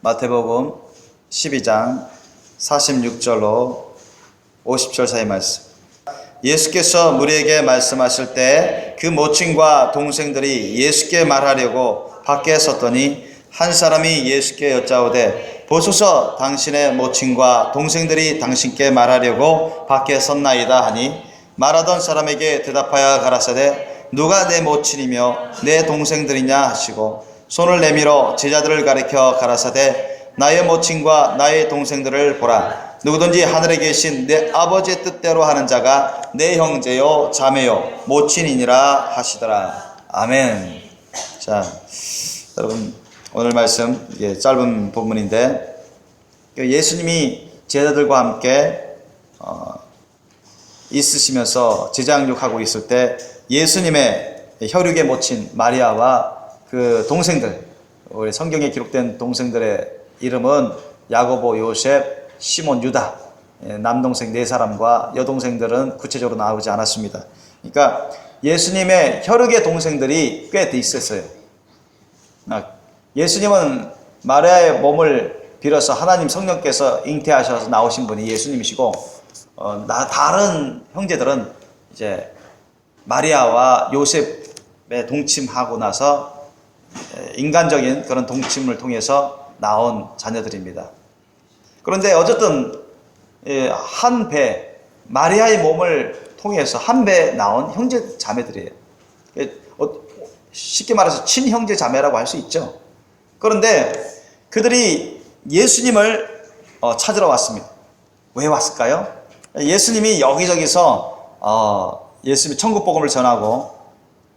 마태복음 12장 46절로 50절 사이 말씀. 예수께서 무리에게 말씀하실 때 그 모친과 동생들이 예수께 말하려고 밖에 섰더니 한 사람이 예수께 여짜오되 보소서 당신의 모친과 동생들이 당신께 말하려고 밖에 섰나이다 하니 말하던 사람에게 대답하여 가라사대 누가 내 모친이며 내 동생들이냐 하시고 손을 내밀어 제자들을 가리켜 가라사대 나의 모친과 나의 동생들을 보라. 누구든지 하늘에 계신 내 아버지의 뜻대로 하는 자가 내 형제요 자매요 모친이니라 하시더라. 아멘. 자, 여러분 오늘 말씀 이게 짧은 본문인데 예수님이 제자들과 함께 있으시면서 제자양육하고 있을 때 예수님의 혈육의 모친 마리아와 그 동생들, 우리 성경에 기록된 동생들의 이름은 야고보, 요셉, 시몬, 유다, 남동생 4사람과 여동생들은 구체적으로 나오지 않았습니다. 그러니까 예수님의 혈육의 동생들이 꽤 있었어요. 예수님은 마리아의 몸을 빌어서 하나님 성령께서 잉태하셔서 나오신 분이 예수님이시고, 다른 형제들은 이제 마리아와 요셉의 동침하고 나서 인간적인 그런 동침을 통해서 나온 자녀들입니다. 그런데 어쨌든 한 배, 마리아의 몸을 통해서 한 배에 나온 형제 자매들이에요. 쉽게 말해서 친형제 자매라고 할 수 있죠. 그런데 그들이 예수님을 찾으러 왔습니다. 왜 왔을까요? 예수님이 여기저기서 예수님이 천국복음을 전하고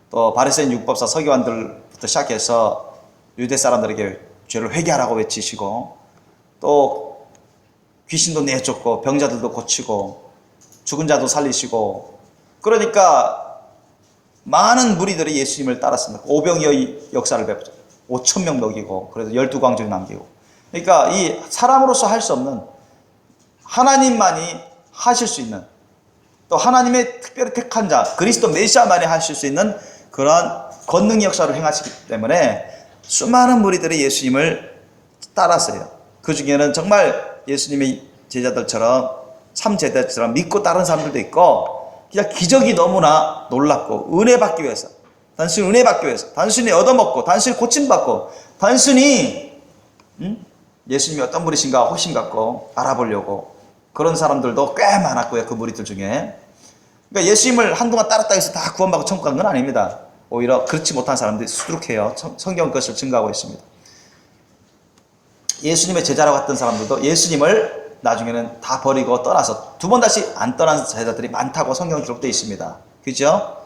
또 바리새인 율법사 서기관들부터 시작해서 유대 사람들에게 죄를 회개하라고 외치시고 또 귀신도 내쫓고 병자들도 고치고 죽은 자도 살리시고, 그러니까 많은 무리들이 예수님을 따랐습니다. 오병이어의 역사를 베푸죠. 5,000명 먹이고 그래서 12광주를 남기고. 그러니까 이 사람으로서 할 수 없는 하나님만이 하실 수 있는, 또 하나님의 특별히 택한 자 그리스도 메시아만이 하실 수 있는 그러한 권능의 역사를 행하시기 때문에 수많은 무리들이 예수님을 따랐어요. 그 중에는 정말 예수님의 제자들처럼 참 제자들처럼 믿고 따른 사람들도 있고, 그냥 기적이 너무나 놀랍고 은혜 받기 위해서, 단순히 은혜 받기 위해서, 단순히 얻어먹고 단순히 고침받고 단순히 예수님이 어떤 분이신가 호심 갖고 알아보려고 그런 사람들도 꽤 많았고요. 그 무리들 중에. 그러니까 예수님을 한동안 따랐다 해서 다 구원받고 천국 간 건 아닙니다. 오히려 그렇지 못한 사람들이 수두룩해요. 성경 그것을 증거하고 있습니다. 예수님의 제자라고 했던 사람들도 예수님을 나중에는 다 버리고 떠나서 두 번 다시 안 떠난 제자들이 많다고 성경 기록되어 있습니다. 그죠?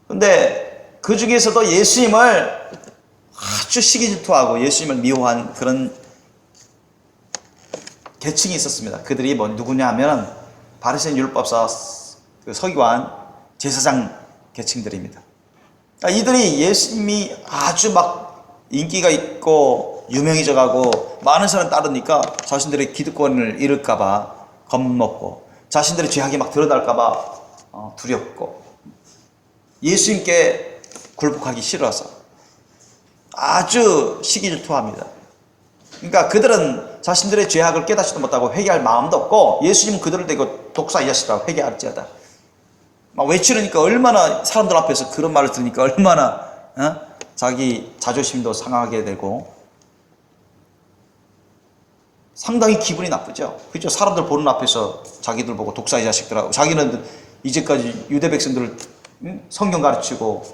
근데 그 중에서도 예수님을 아주 시기질투하고 예수님을 미워한 그런 계층이 있었습니다. 그들이 누구냐 하면 바리새인 율법사 서기관 제사장 계층들입니다. 그러니까 이들이 예수님이 아주 막 인기가 있고 유명해져가고 많은 사람 따르니까 자신들의 기득권을 잃을까봐 겁먹고 자신들의 죄악이 막 드러날까봐 두렵고 예수님께 굴복하기 싫어서 아주 시기질투합니다. 그러니까 그들은 자신들의 죄악을 깨닫지도 못하고 회개할 마음도 없고 예수님은 그들을 대고 독사 이 자식들하고 회개할지어다 막 외치려니까 얼마나 사람들 앞에서 그런 말을 들으니까 얼마나 자기 자존심도 상하게 되고 상당히 기분이 나쁘죠. 그죠? 사람들 보는 앞에서 자기들 보고 독사 이 자식들하고, 자기는 이제까지 유대 백성들을 성경 가르치고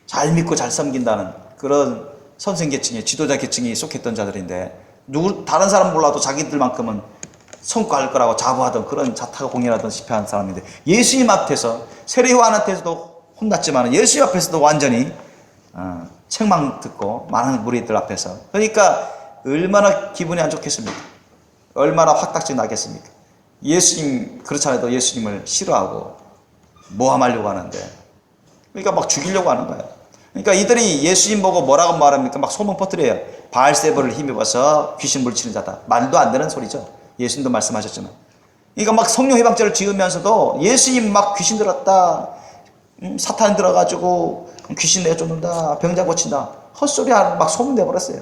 잘 믿고 잘 섬긴다는 그런 선생 계층에 지도자 계층에 속했던 자들인데 다른 사람 몰라도 자기들만큼은 성과할 거라고 자부하던 그런 자타가 공연하던 시패한 사람인데 예수님 앞에서 세례요한한테서도 혼났지만 예수님 앞에서도 완전히 책망 듣고 많은 무리들 앞에서, 그러니까 얼마나 기분이 안 좋겠습니까? 얼마나 화딱지 나겠습니까? 예수님 그렇지 않아도 예수님을 싫어하고 모함하려고 하는데, 그러니까 막 죽이려고 하는 거예요. 그러니까 이들이 예수님 보고 뭐라고 말합니까? 막 소문 퍼뜨려요. 바알세바를 힘입어서 귀신 물리치는 자다. 말도 안 되는 소리죠. 예수님도 말씀하셨지만. 그러니까 막 성령 해방죄를 지으면서도 예수님 막 귀신 들었다, 사탄 들어가지고 귀신 내쫓는다, 병자 고친다, 헛소리하는 막 소문 내버렸어요.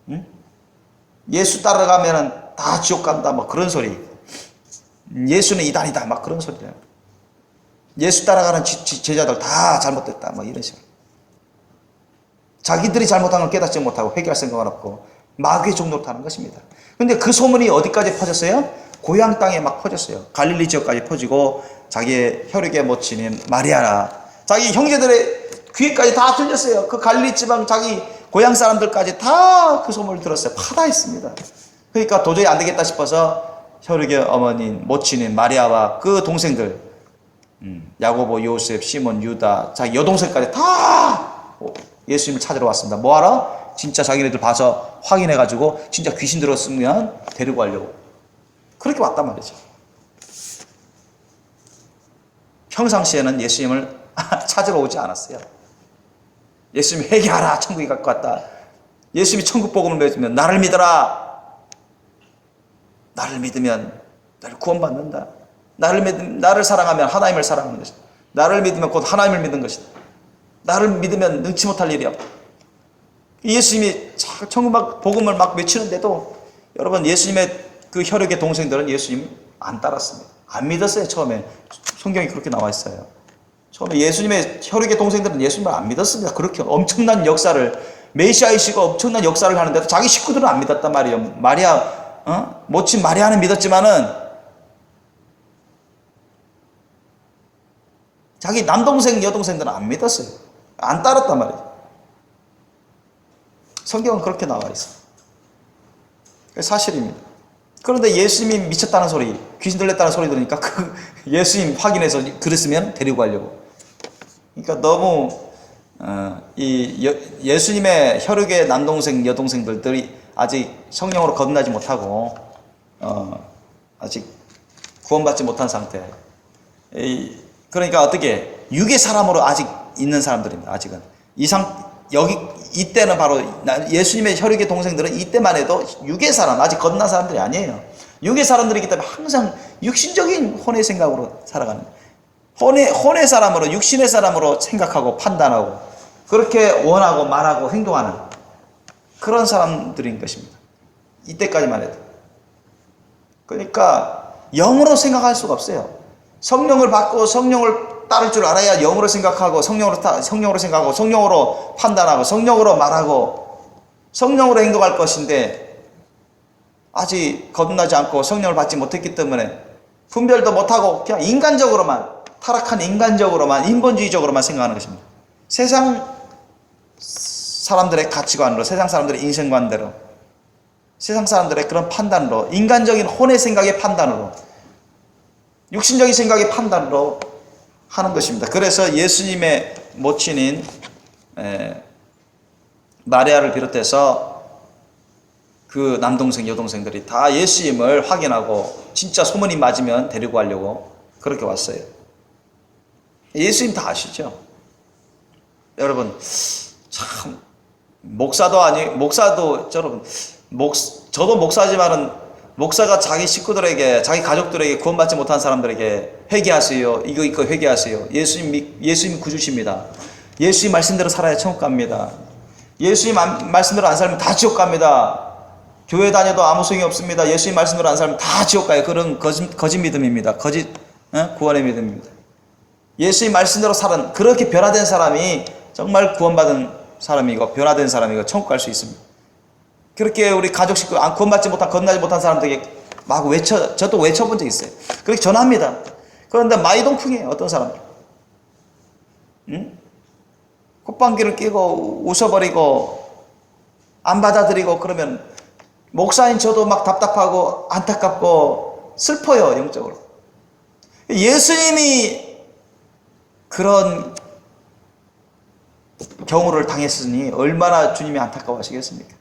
응? 예수 따라가면은 다 지옥 간다, 뭐 그런 소리. 예수는 이단이다, 막 그런 소리래요. 예수 따라가는 제자들 다 잘못됐다, 뭐 이런 식으로. 자기들이 잘못한 걸 깨닫지 못하고 회개할 생각은 없고 마귀의 종노릇 하는 것입니다. 근데 그 소문이 어디까지 퍼졌어요? 고향 땅에 막 퍼졌어요. 갈릴리 지역까지 퍼지고 자기의 혈육의 모친인 마리아나 자기 형제들의 귀에까지 다 들렸어요. 그 갈릴리 지방 자기 고향 사람들까지 다 그 소문을 들었어요. 파다했습니다. 그러니까 도저히 안 되겠다 싶어서 혈육의 어머니인 모친인 마리아와 그 동생들 야고보, 요셉, 시몬, 유다 자기 여동생까지 다 예수님을 찾으러 왔습니다. 뭐하러? 진짜 자기네들 봐서 확인해가지고 진짜 귀신 들었으면 데리고 가려고 그렇게 왔단 말이죠. 평상시에는 예수님을 찾으러 오지 않았어요. 예수님이 회개하라, 천국이 갖고 왔다. 예수님이 천국 복음을 믿으면 나를 믿어라. 나를 믿으면 나를 구원받는다. 나를 사랑하면 하나님을 사랑하는 것이다. 나를 믿으면 곧 하나님을 믿는 것이다. 나를 믿으면 능치 못할 일이 없다. 예수님이 천국 복음을 막 외치는데도 여러분 예수님의 그 혈육의 동생들은 예수님 안 따랐습니다. 안 믿었어요. 처음에 성경이 그렇게 나와 있어요. 처음에 예수님의 혈육의 동생들은 예수님을 안 믿었습니다. 그렇게 엄청난 역사를 메시아이시고 엄청난 역사를 하는데도 자기 식구들은 안 믿었단 말이에요. 마리아 모친 마리아는 믿었지만은 자기 남동생 여동생들은 안 믿었어요. 안 따랐단 말이에요. 성경은 그렇게 나와 있어요. 사실입니다. 그런데 예수님이 미쳤다는 소리, 귀신 들렸다는 소리 들으니까 그 예수님 확인해서 그랬으면 데리고 가려고. 그러니까 너무 예수님의 혈육의 남동생, 여동생들이 아직 성령으로 거듭나지 못하고 아직 구원받지 못한 상태. 그러니까 어떻게 육의 사람으로 아직 있는 사람들입니다. 아직은 이때는 바로 예수님의 혈육의 동생들은 이때만 해도 육의 사람, 아직 거듭난 사람들이 아니에요. 육의 사람들이기 때문에 항상 육신적인 혼의 생각으로 살아가는 혼의 사람으로, 육신의 사람으로 생각하고 판단하고 그렇게 원하고 말하고 행동하는 그런 사람들인 것입니다. 이때까지만 해도. 그러니까 영으로 생각할 수가 없어요. 성령을 받고 성령을 따를 줄 알아야 영으로 생각하고 성령으로 생각하고 성령으로 판단하고 성령으로 말하고 성령으로 행동할 것인데 아직 거듭나지 않고 성령을 받지 못했기 때문에 분별도 못하고 그냥 인간적으로만 타락한 인간적으로만 인본주의적으로만 생각하는 것입니다. 세상 사람들의 가치관으로 세상 사람들의 인생관대로 세상 사람들의 그런 판단으로 인간적인 혼의 생각의 판단으로 육신적인 생각의 판단으로 하는 것입니다. 그래서 예수님의 모친인 마리아를 비롯해서 그 남동생 여동생들이 다 예수님을 확인하고 진짜 소문이 맞으면 데리고 가려고 그렇게 왔어요. 예수님 다 아시죠? 여러분 참 목사도 여러분 저도 목사지만은 목사가 자기 식구들에게 자기 가족들에게 구원받지 못한 사람들에게 회개하세요. 이거 회개하세요. 예수님 구주십니다. 예수님 말씀대로 살아야 천국 갑니다. 예수님 말씀대로 안 살면 다 지옥 갑니다. 교회 다녀도 아무 소용이 없습니다. 예수님 말씀대로 안 살면 다 지옥 가요. 그런 거짓 믿음입니다. 구원의 믿음입니다. 예수님 말씀대로 살은 그렇게 변화된 사람이 정말 구원받은 사람이고 변화된 사람이고 천국 갈 수 있습니다. 그렇게 우리 가족 식구 구원받지 못한 거듭나지 못한 사람들에게 막 저도 외쳐본 적 있어요. 그렇게 전합니다. 그런데 마이동풍이에요. 어떤 사람들 콧방귀를 끼고 웃어버리고 안 받아들이고 그러면 목사인 저도 막 답답하고 안타깝고 슬퍼요. 영적으로. 예수님이 그런 경우를 당했으니 얼마나 주님이 안타까워하시겠습니까?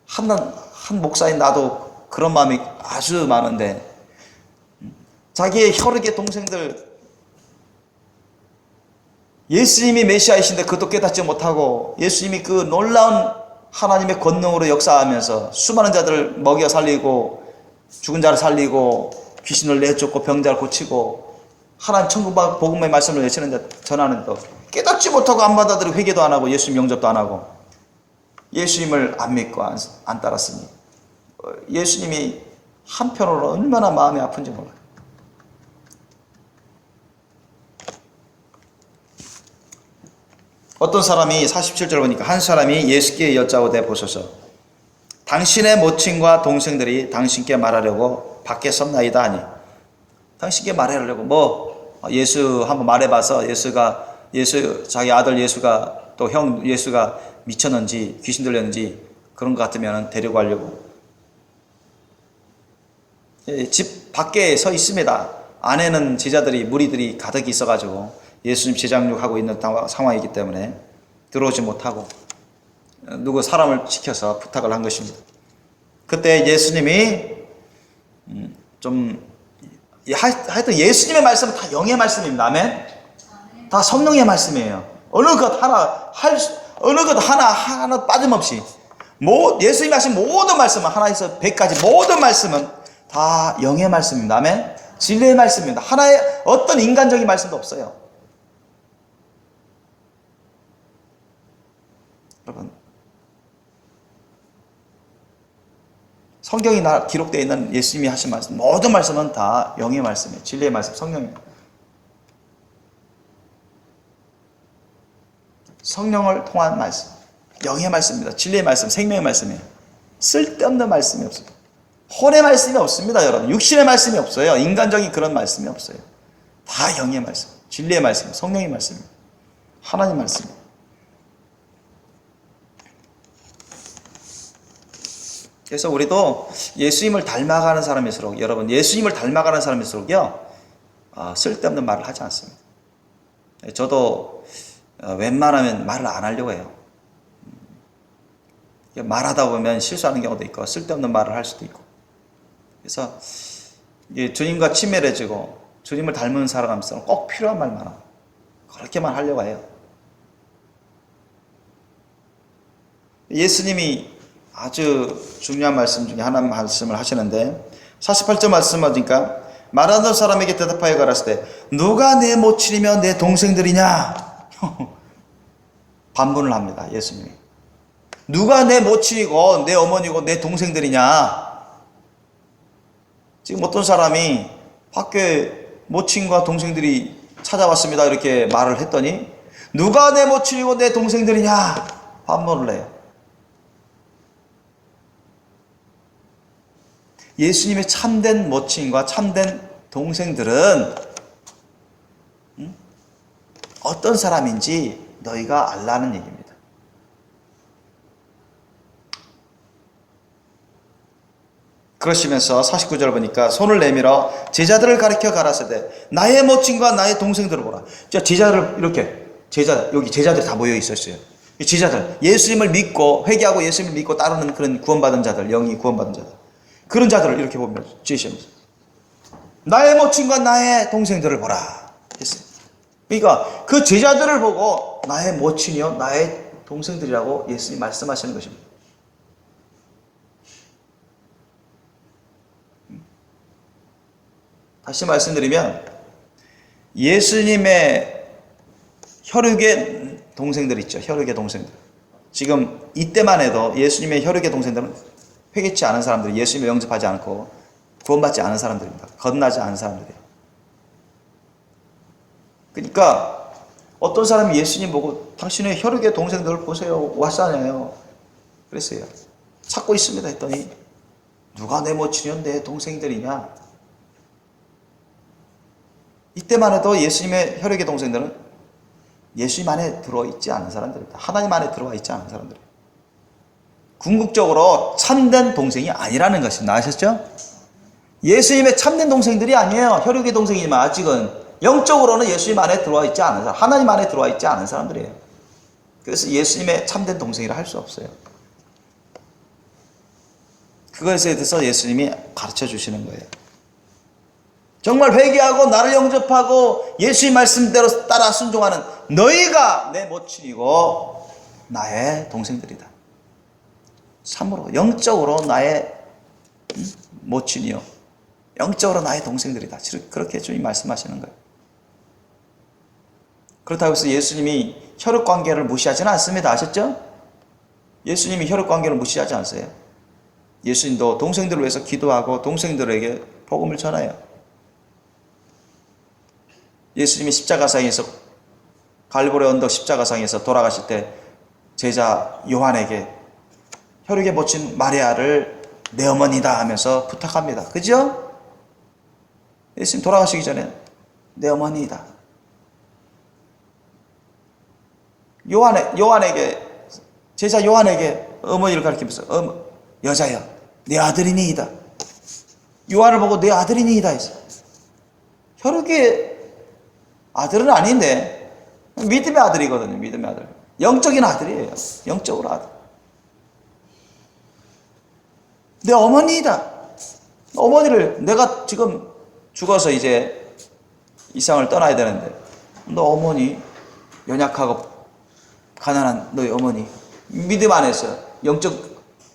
한 목사인 나도 그런 마음이 아주 많은데 자기의 혈육의 동생들 예수님이 메시아이신데 그것도 깨닫지 못하고 예수님이 그 놀라운 하나님의 권능으로 역사하면서 수많은 자들을 먹여 살리고 죽은 자를 살리고 귀신을 내쫓고 병자를 고치고 하나님 천국 복음의 말씀을 외치는데 전하는데도 깨닫지 못하고 안 받아들이고 회개도 안 하고 예수님 영접도 안 하고 예수님을 안 믿고 안 따랐으니 예수님이 한편으로 얼마나 마음이 아픈지 몰라요. 어떤 사람이 47절 보니까 한 사람이 예수께 여짜오되 보소서 당신의 모친과 동생들이 당신께 말하려고 밖에 섰나이다 하니 당신께 말하려고 예수 한번 말해봐서 예수 자기 아들 예수가 또 형 예수가 미쳤는지 귀신 들렸는지 그런 것 같으면 데리고 가려고 집 밖에 서 있습니다. 안에는 제자들이 무리들이 가득 있어가지고 예수님 제장육하고 있는 상황이기 때문에 들어오지 못하고 누구 사람을 시켜서 부탁을 한 것입니다. 그때 예수님이 하여튼 예수님의 말씀은 다 영의 말씀입니다. 아멘. 다 성령의 말씀이에요. 어느 것 하나 빠짐없이 예수님이 하신 모든 말씀은 하나에서 100까지 모든 말씀은 다 영의 말씀입니다. 아멘. 진리의 말씀입니다. 하나의 어떤 인간적인 말씀도 없어요. 여러분, 성경이 기록되어 있는 예수님이 하신 말씀, 모든 말씀은 다 영의 말씀이에요. 진리의 말씀, 성령입니다. 성령을 통한 말씀, 영의 말씀입니다. 진리의 말씀, 생명의 말씀이에요. 쓸데없는 말씀이 없습니다. 혼의 말씀이 없습니다, 여러분. 육신의 말씀이 없어요. 인간적인 그런 말씀이 없어요. 다 영의 말씀, 진리의 말씀, 성령의 말씀입니다. 하나님 말씀입니다. 그래서 우리도 예수님을 닮아가는 사람일수록, 여러분, 예수님을 닮아가는 사람일수록요, 쓸데없는 말을 하지 않습니다. 저도 웬만하면 말을 안 하려고 해요. 말하다 보면 실수하는 경우도 있고, 쓸데없는 말을 할 수도 있고. 그래서 주님과 친밀해지고, 주님을 닮은 살아가면서 꼭 필요한 말만 하고, 그렇게만 하려고 해요. 예수님이 아주 중요한 말씀 중에 하나 말씀을 하시는데 48절 말씀하니까 말하는 사람에게 대답하여 가라사대 누가 내 모친이며 내 동생들이냐 반문을 합니다. 예수님이 누가 내 모친이고 내 어머니고 내 동생들이냐. 지금 어떤 사람이 밖에 모친과 동생들이 찾아왔습니다 이렇게 말을 했더니 누가 내 모친이고 내 동생들이냐 반문을 해요. 예수님의 참된 모친과 참된 동생들은 어떤 사람인지 너희가 알라는 얘기입니다. 그러시면서 49절 보니까 손을 내밀어 제자들을 가리켜 가라사대 나의 모친과 나의 동생들을 보라. 제자들 이렇게 여기 제자들 다 모여 있었어요. 제자들 예수님을 믿고 회개하고 예수님을 믿고 따르는 그런 구원받은 자들, 영이 구원받은 자들. 그런 자들을 이렇게 보면 지으십니다. 나의 모친과 나의 동생들을 보라 했어요. 그러니까 그 제자들을 보고 나의 모친이요 나의 동생들이라고 예수님이 말씀하시는 것입니다. 다시 말씀드리면 예수님의 혈육의 동생들 있죠. 혈육의 동생들. 지금 이때만 해도 예수님의 혈육의 동생들은 회개치 않은 사람들이 예수님을 영접하지 않고 구원받지 않은 사람들입니다. 거듭나지 않은 사람들이에요. 그러니까 어떤 사람이 예수님 보고 당신의 혈육의 동생들을 보세요. 왔잖아요. 그랬어요. 찾고 있습니다 했더니 누가 내 모친이요 내 동생들이냐. 이때만 해도 예수님의 혈육의 동생들은 예수님 안에 들어와 있지 않은 사람들입니다. 하나님 안에 들어와 있지 않은 사람들이에요. 궁극적으로 참된 동생이 아니라는 것입니다. 아셨죠? 예수님의 참된 동생들이 아니에요. 혈육의 동생이지만 아직은 영적으로는 예수님 안에 들어와 있지 않은 사람, 하나님 안에 들어와 있지 않은 사람들이에요. 그래서 예수님의 참된 동생이라 할 수 없어요. 그것에 대해서 예수님이 가르쳐 주시는 거예요. 정말 회개하고 나를 영접하고 예수의 말씀대로 따라 순종하는 너희가 내 모친이고 나의 동생들이다. 참으로 영적으로 나의 모친이요 영적으로 나의 동생들이다. 그렇게 주님 말씀하시는 거예요. 그렇다고 해서 예수님이 혈육 관계를 무시하지는 않습니다. 아셨죠? 예수님이 혈육 관계를 무시하지 않으세요. 예수님도 동생들을 위해서 기도하고 동생들에게 복음을 전해요. 예수님이 십자가상에서 갈보리 언덕 십자가상에서 돌아가실 때 제자 요한에게 혈육에 묻힌 마리아를 내 어머니다 하면서 부탁합니다. 그죠? 예수님 돌아가시기 전에 내 어머니다. 요한에게 제자 요한에게 어머니를 가리키면서 여자야 내 아들이니이다. 요한을 보고 내 아들이니이다 했어. 혈육의 아들은 아닌데 믿음의 아들이거든요. 믿음의 아들. 영적인 아들이에요. 영적으로 아들. 내 어머니이다. 어머니를 내가 지금 죽어서 이제 이 세상을 떠나야 되는데 너 어머니 연약하고 가난한 너희 어머니 믿음 안에서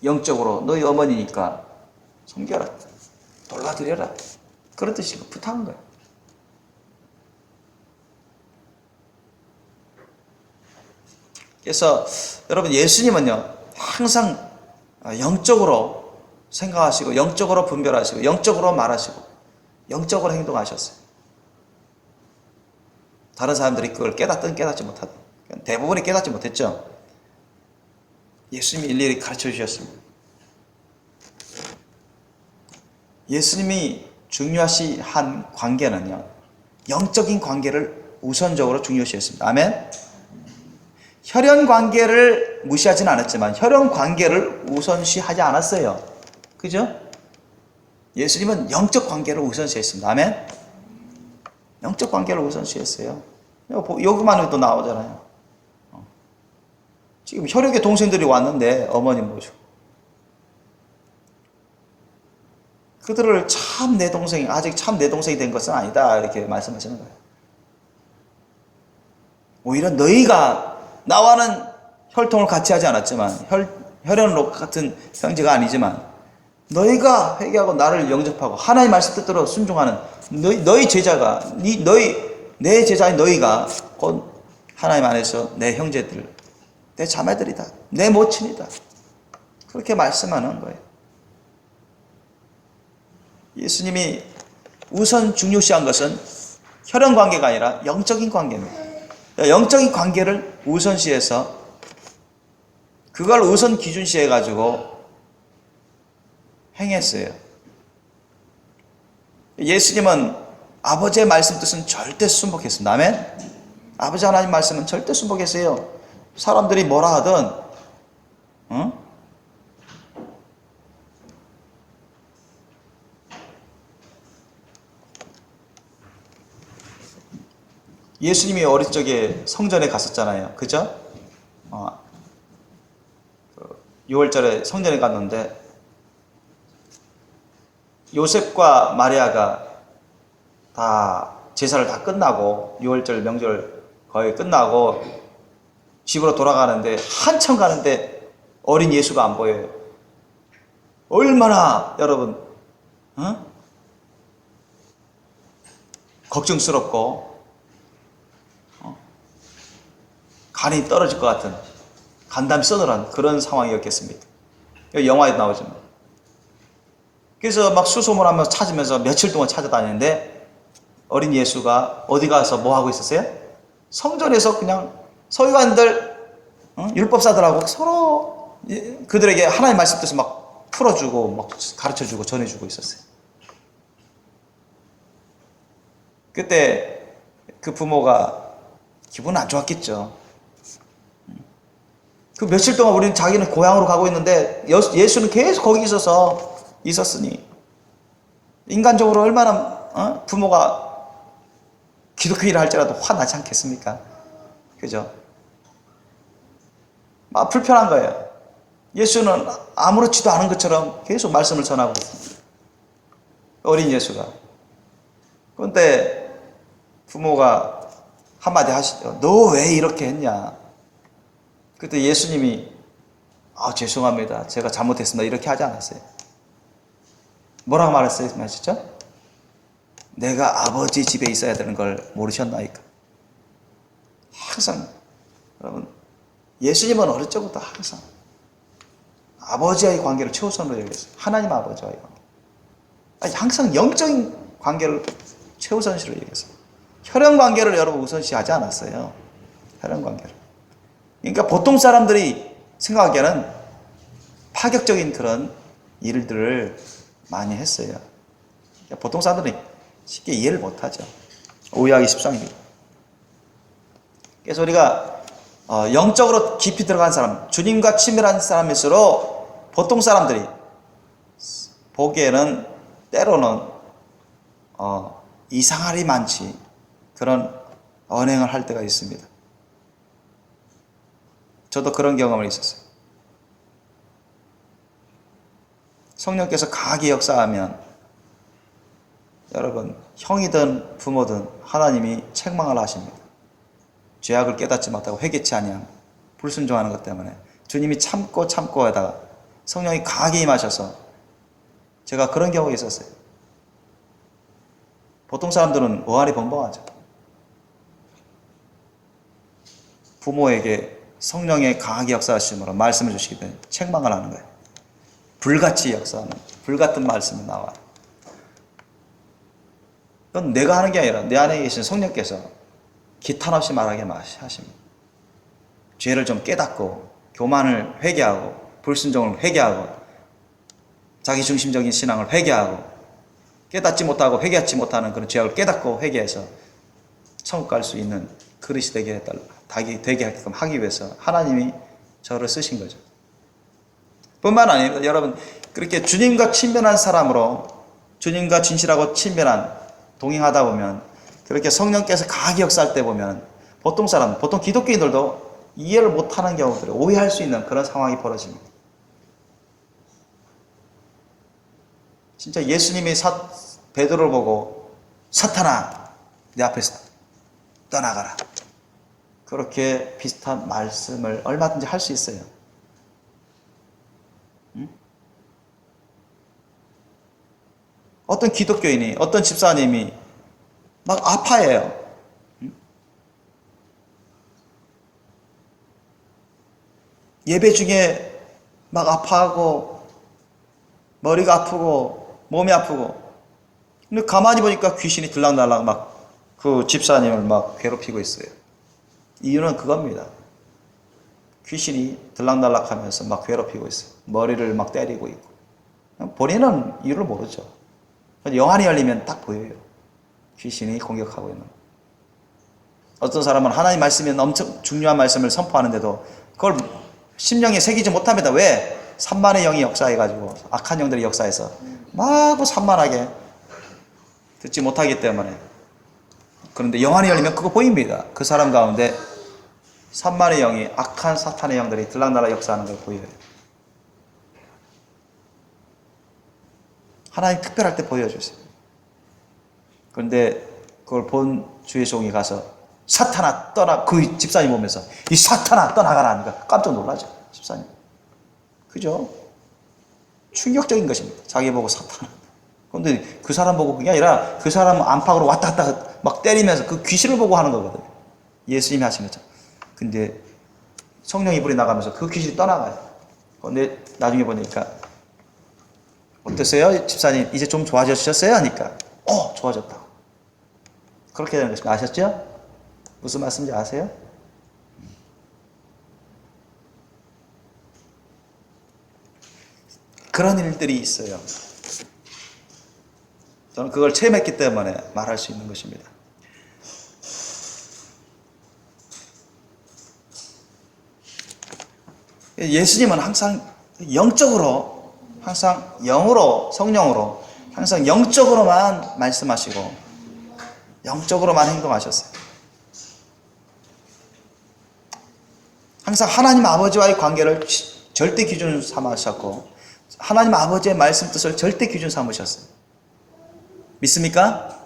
영적으로 너희 어머니니까 섬겨라. 돌봐드려라. 그런 뜻이고 부탁한 거예요. 그래서 여러분 예수님은요 항상 영적으로 생각하시고 영적으로 분별하시고 영적으로 말하시고 영적으로 행동하셨어요. 다른 사람들이 그걸 깨닫든 깨닫지 못하든 대부분이 깨닫지 못했죠. 예수님이 일일이 가르쳐 주셨습니다. 예수님이 중요시한 관계는요 영적인 관계를 우선적으로 중요시했습니다. 아멘. 혈연 관계를 무시하지는 않았지만 혈연 관계를 우선시하지 않았어요. 그죠? 예수님은 영적 관계를 우선시했습니다. 아멘. 영적 관계를 우선시했어요. 여기만 해도 나오잖아요. 지금 혈육의 동생들이 왔는데 어머니 모시고 그들을 참 내 동생, 아직 참 내 동생이 된 것은 아니다 이렇게 말씀하시는 거예요. 오히려 너희가 나와는 혈통을 같이 하지 않았지만 혈연으로 같은 형제가 아니지만 너희가 회개하고 나를 영접하고 하나님 말씀 뜻대로 순종하는 너희 제자가 내 제자인 너희가 곧 하나님 안에서 내 형제들, 내 자매들이다, 내 모친이다 그렇게 말씀하는 거예요. 예수님이 우선 중요시한 것은 혈연 관계가 아니라 영적인 관계입니다. 영적인 관계를 우선시해서 그걸 우선 기준시해 가지고 행했어요. 예수님은 아버지의 말씀 뜻은 절대 순복했습니다. 아멘. 아버지 하나님 말씀은 절대 순복했어요. 사람들이 뭐라 하든 예수님이 어릴 적에 성전에 갔었잖아요. 그죠? 6월절에 성전에 갔는데 요셉과 마리아가 다 제사를 다 끝나고 6월절 명절 거의 끝나고 집으로 돌아가는데 한참 가는데 어린 예수가 안 보여요. 얼마나 여러분 걱정스럽고 간이 떨어질 것 같은 간담이 서늘한 그런 상황이었겠습니까? 영화에 나오지만. 그래서 막 수소문하면서 찾으면서 며칠 동안 찾아다니는데 어린 예수가 어디 가서 뭐 하고 있었어요? 성전에서 그냥 서기관들, 율법사들하고 서로 그들에게 하나님 말씀 뜻을 막 풀어주고 막 가르쳐주고 전해주고 있었어요. 그때 그 부모가 기분 안 좋았겠죠. 그 며칠 동안 우리는 자기는 고향으로 가고 있는데 예수는 계속 거기 있었으니 인간적으로 얼마나 부모가 기독교 일을 할지라도 화나지 않겠습니까? 그죠? 막 불편한 거예요. 예수는 아무렇지도 않은 것처럼 계속 말씀을 전하고 있습니다. 어린 예수가. 그런데 부모가 한마디 하시죠. 너 왜 이렇게 했냐? 그때 예수님이 죄송합니다. 제가 잘못했습니다. 이렇게 하지 않았어요. 뭐라고 말했어요? 아시죠? 내가 아버지 집에 있어야 되는 걸 모르셨나이까? 항상 여러분 예수님은 어릴 적부터 항상 아버지와의 관계를 최우선으로 여겼어요. 하나님 아버지와의 관계. 항상 영적인 관계를 최우선시로 여겼어요. 혈연 관계를 여러분 우선시하지 않았어요. 혈연 관계를. 그러니까 보통 사람들이 생각하기에는 파격적인 그런 일들을 많이 했어요. 그러니까 보통 사람들이 쉽게 이해를 못하죠. 오해하기 십상입니다. 그래서 우리가 영적으로 깊이 들어간 사람, 주님과 친밀한 사람일수록 보통 사람들이 보기에는 때로는 이상하리 많지 그런 언행을 할 때가 있습니다. 저도 그런 경험이 있었어요. 성령께서 강하게 역사하면 여러분 형이든 부모든 하나님이 책망을 하십니다. 죄악을 깨닫지 못하고 회개치 아니하고 불순종하는 것 때문에 주님이 참고 하다가 성령이 강하게 임하셔서 제가 그런 경우가 있었어요. 보통 사람들은 어안이 벙벙하죠. 부모에게 성령의 강하게 역사하심으로 말씀을 주시기 때문에 책망을 하는 거예요. 불같이 역사하는 불같은 말씀이 나와요. 이건 내가 하는 게 아니라 내 안에 계신 성령께서 기탄 없이 말하게 하십니다. 죄를 좀 깨닫고 교만을 회개하고 불순종을 회개하고 자기중심적인 신앙을 회개하고 깨닫지 못하고 회개하지 못하는 그런 죄악을 깨닫고 회개해서 천국 갈 수 있는 그릇이 되게 하게끔 하기 위해서 하나님이 저를 쓰신 거죠. 뿐만 아니라 여러분 그렇게 주님과 친밀한 사람으로 주님과 진실하고 친밀한 동행하다 보면 그렇게 성령께서 강하게 역사할 때 보면 보통 기독교인들도 이해를 못하는 경우들을 오해할 수 있는 그런 상황이 벌어집니다. 진짜 예수님이 베드로를 보고 사탄아 내 앞에서 떠나가라. 그렇게 비슷한 말씀을 얼마든지 할 수 있어요. 응? 어떤 기독교인이 어떤 집사님이 막 아파해요. 응? 예배 중에 막 아파하고 머리가 아프고 몸이 아프고 근데 가만히 보니까 귀신이 들락날락 막 그 집사님을 막 괴롭히고 있어요. 이유는 그겁니다. 귀신이 들락날락 하면서 막 괴롭히고 있어요. 머리를 막 때리고 있고. 본인은 이유를 모르죠. 영안이 열리면 딱 보여요. 귀신이 공격하고 있는 거. 어떤 사람은 하나님 말씀이 엄청 중요한 말씀을 선포하는데도 그걸 심령에 새기지 못합니다. 왜? 산만의 영이 역사해가지고 악한 영들이 역사해서 마구 산만하게 듣지 못하기 때문에. 그런데 영안이 열리면 그거 보입니다. 그 사람 가운데 산만의 영이 악한 사탄의 영들이 들락날락 역사하는 걸 보여요. 하나님 특별할 때 보여주세요. 그런데 그걸 본 주의 종이 가서 사탄아 떠나 그 집사님 보면서 이 사탄아 떠나가라 하니까 깜짝 놀라죠. 집사님. 그죠? 충격적인 것입니다. 자기 보고 사탄아. 그런데 그 사람 보고 그게 아니라 그 사람 안팎으로 왔다 갔다 막 때리면서 그 귀신을 보고 하는 거거든요. 예수님이 하신 거죠. 근데 성령이 불이 나가면서 그 귀신이 떠나가요. 그런데 나중에 보니까 어떠세요? 집사님 이제 좀 좋아지셨어요? 하니까 좋아졌다. 그렇게 되는 것입니다. 아셨죠? 무슨 말씀인지 아세요? 그런 일들이 있어요. 저는 그걸 체험했기 때문에 말할 수 있는 것입니다. 예수님은 항상 영적으로, 항상 영으로, 성령으로, 항상 영적으로만 말씀하시고 영적으로만 행동하셨어요. 항상 하나님 아버지와의 관계를 절대 기준 삼으셨고 하나님 아버지의 말씀 뜻을 절대 기준 삼으셨어요. 믿습니까?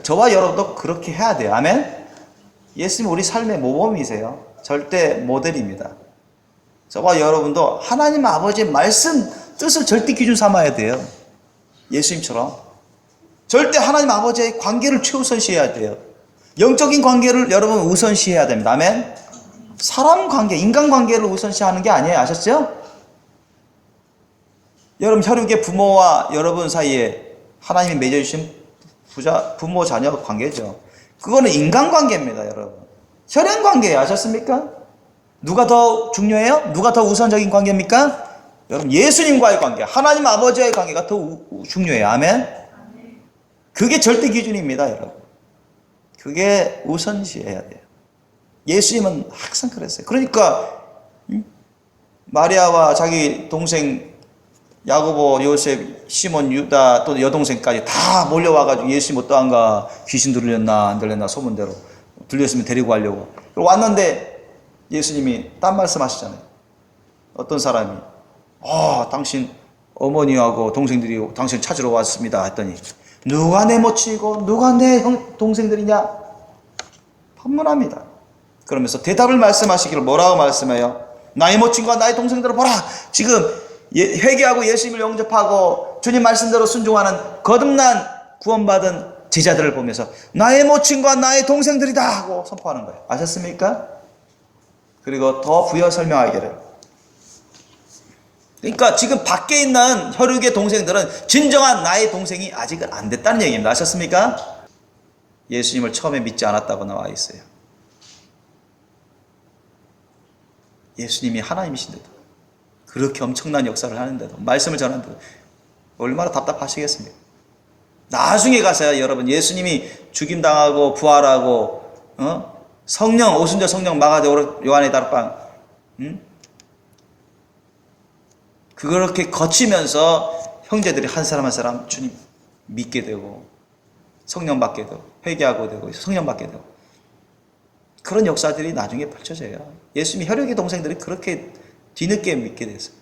저와 여러분도 그렇게 해야 돼요. 아멘? 예수님 우리 삶의 모범이세요. 절대 모델입니다. 저와 여러분도 하나님 아버지의 말씀 뜻을 절대 기준 삼아야 돼요. 예수님처럼 절대 하나님 아버지의 관계를 최우선시해야 돼요. 영적인 관계를 여러분 우선시해야 됩니다. 아멘. 사람 관계, 인간 관계를 우선시하는 게 아니에요. 아셨죠? 여러분 혈육의 부모와 여러분 사이에 하나님이 맺어주신 부모 자녀 관계죠. 그거는 인간 관계입니다, 여러분. 혈연 관계예요. 아셨습니까? 누가 더 중요해요? 누가 더 우선적인 관계입니까? 여러분 예수님과의 관계, 하나님 아버지와의 관계가 더 중요해요. 아멘. 그게 절대 기준입니다, 여러분. 그게 우선시해야 돼요. 예수님은 항상 그랬어요. 그러니까 마리아와 자기 동생 야고보, 요셉, 시몬, 유다 또 여동생까지 다 몰려와가지고 예수님 어떠한가, 귀신 들렸나 안 들렸나 소문대로 들렸으면 데리고 가려고 왔는데 예수님이 딴 말씀하시잖아요. 어떤 사람이 당신 어머니하고 동생들이 당신 찾으러 왔습니다 했더니 누가 내 모친이고 누가 내 동생들이냐 반문합니다. 그러면서 대답을 말씀하시기를 뭐라고 말씀해요? 나의 모친과 나의 동생들을 보라. 지금 회개하고 예수님을 영접하고 주님 말씀대로 순종하는 거듭난 구원받은 제자들을 보면서 나의 모친과 나의 동생들이다 하고 선포하는 거예요. 아셨습니까? 그리고 더 부여 설명하기를, 그러니까 지금 밖에 있는 혈육의 동생들은 진정한 나의 동생이 아직은 안 됐다는 얘기입니다. 아셨습니까? 예수님을 처음에 믿지 않았다고 나와 있어요. 예수님이 하나님이신데도 그렇게 엄청난 역사를 하는데도 말씀을 전하는데도 얼마나 답답하시겠습니까? 나중에 가서야 여러분 예수님이 죽임당하고 부활하고 성령 오순절 성령 마가데 요한의 다락방 그렇게 거치면서 형제들이 한 사람 한 사람 주님 믿게 되고 성령 받게 되고 회개하고 되고 성령 받게 되고 그런 역사들이 나중에 펼쳐져요. 예수님이 혈육의 동생들이 그렇게 뒤늦게 믿게 됐어요.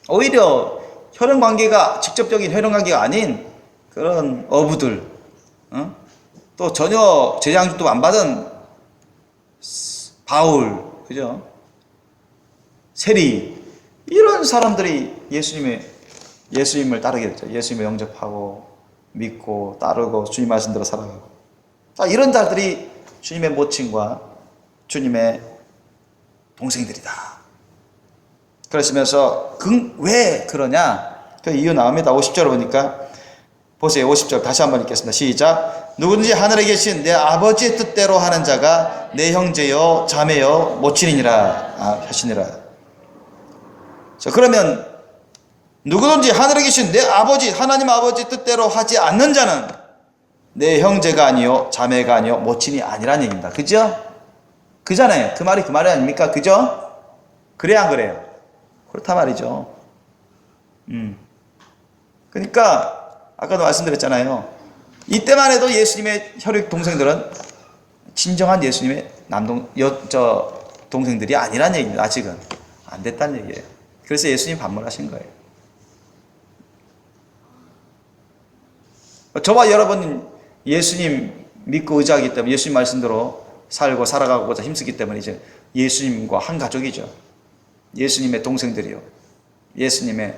오히려 혈연 관계가 직접적인 혈연 관계가 아닌 그런 어부들, 또 전혀 제장도 안 받은 바울, 그죠? 세리, 이런 사람들이 예수님을 따르게 됐죠. 예수님을 영접하고 믿고 따르고 주님 말씀대로 살아가고. 이런 자들이 주님의 모친과 주님의 동생들이다. 그러시면서 왜 그러냐? 그 이유 나옵니다. 50절 보니까 보세요. 50절 다시 한번 읽겠습니다. 시작. 누구든지 하늘에 계신 내 아버지의 뜻대로 하는 자가 내 형제요 자매요 모친이니라 하시니라. 자, 그러면 누구든지 하늘에 계신 내 아버지 하나님 아버지 뜻대로 하지 않는 자는 내 형제가 아니요 자매가 아니요 모친이 아니라는 얘기입니다. 그죠? 그잖아요. 그 말이 아닙니까? 그죠? 그래야 안 그래요? 그렇단 말이죠. 그러니까 아까도 말씀드렸잖아요. 이때만 해도 예수님의 혈육 동생들은 진정한 예수님의 동생들이 아니란 얘기입니다. 아직은 안 됐다는 얘기예요. 그래서 예수님이 반문하신 거예요. 저와 여러분 예수님 믿고 의지하기 때문에 예수님 말씀대로 살고 살아가고자 힘쓰기 때문에 이제 예수님과 한 가족이죠. 예수님의 동생들이요. 예수님의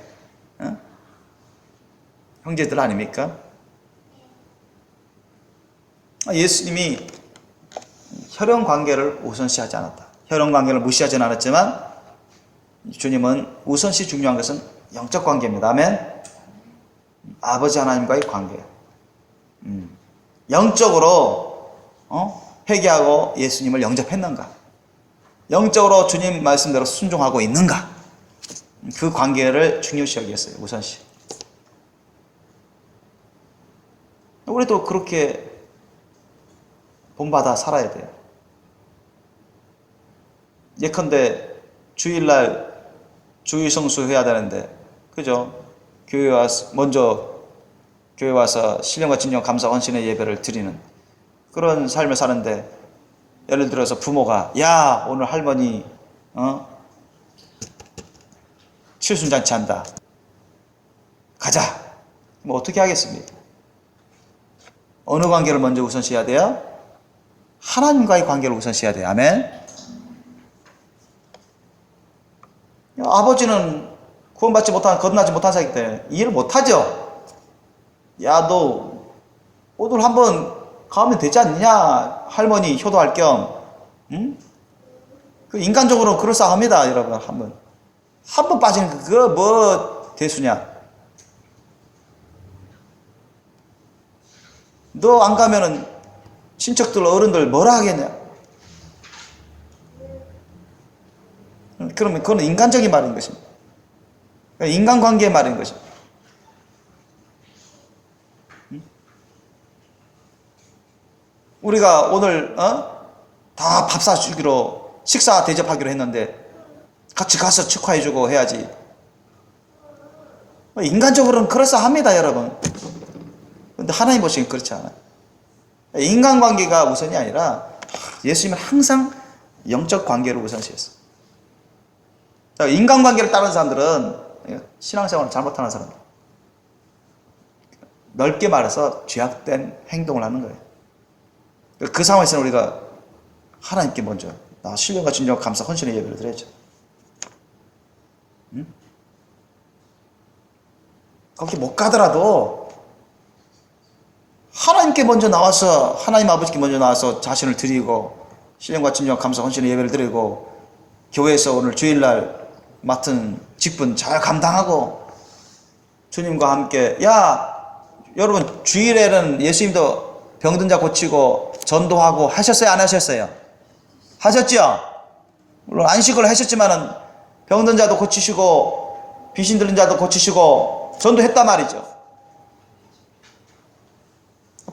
형제들 아닙니까? 예수님이 혈연 관계를 우선시하지 않았다. 혈연 관계를 무시하지는 않았지만 주님은 우선시 중요한 것은 영적 관계입니다. 아멘. 아버지 하나님과의 관계. 영적으로 회개하고 예수님을 영접했는가? 영적으로 주님 말씀대로 순종하고 있는가? 그 관계를 중요시 여기겠어요. 우선시. 우리도 그렇게 본받아 살아야 돼요. 예컨대 주일날 주일성수 해야 되는데, 그죠? 먼저 교회 와서 신령과 진정 감사 헌신의 예배를 드리는 그런 삶을 사는데, 예를 들어서 부모가 야 오늘 할머니 칠순잔치 한다 가자. 뭐 어떻게 하겠습니까? 어느 관계를 먼저 우선시해야 돼요? 하나님과의 관계를 우선시해야 돼요. 아멘. 아버지는 구원받지 못한 거듭나지 못한 사이기 때문에 이해를 못하죠. 야, 너 오늘 한번 가면 되지 않냐? 할머니 효도할 겸. 응? 그 인간적으로 그럴싸합니다, 여러분. 한 번 빠지는 그거 뭐 대수냐? 너 안 가면은 친척들 어른들 뭐라 하겠냐? 그러면 그건 인간적인 말인 것입니다. 인간관계의 말인 것입니다. 우리가 오늘 다 밥 사주기로 식사 대접하기로 했는데 같이 가서 축하해주고 해야지. 인간적으로는 그럴싸합니다, 여러분. 근데 하나님 보시기엔 그렇지 않아요. 인간관계가 우선이 아니라 예수님은 항상 영적 관계를 우선시했어요. 인간관계를 따르는 사람들은 신앙생활을 잘못하는 사람들. 넓게 말해서 죄악된 행동을 하는 거예요. 그 상황에서는 우리가 하나님께 먼저 신령과 진정 감사 헌신의 예배를 드려야죠. 응? 거기 못 가더라도 하나님께 먼저 나와서 하나님 아버지께 먼저 나와서 자신을 드리고 신령과 진정 감사 헌신의 예배를 드리고 교회에서 오늘 주일날 맡은 직분 잘 감당하고 주님과 함께 여러분 주일에는 예수님도 병든 자 고치고 전도하고 하셨어요? 안 하셨어요? 하셨죠? 물론 안식을 하셨지만은 병든 자도 고치시고 귀신 들린 자도 고치시고 전도했단 말이죠.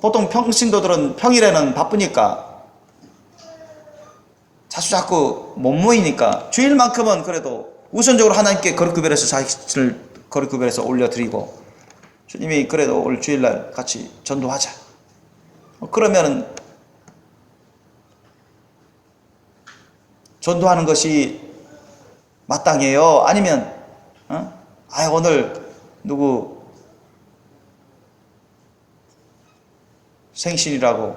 보통 평신도들은 평일에는 바쁘니까 자꾸 못 모이니까 주일만큼은 그래도 우선적으로 하나님께 거룩 구별해서 자신을 거룩 구별해서 올려드리고 주님이 그래도 오늘 주일날 같이 전도하자. 그러면은 전도하는 것이 마땅해요? 아니면 오늘 누구 생신이라고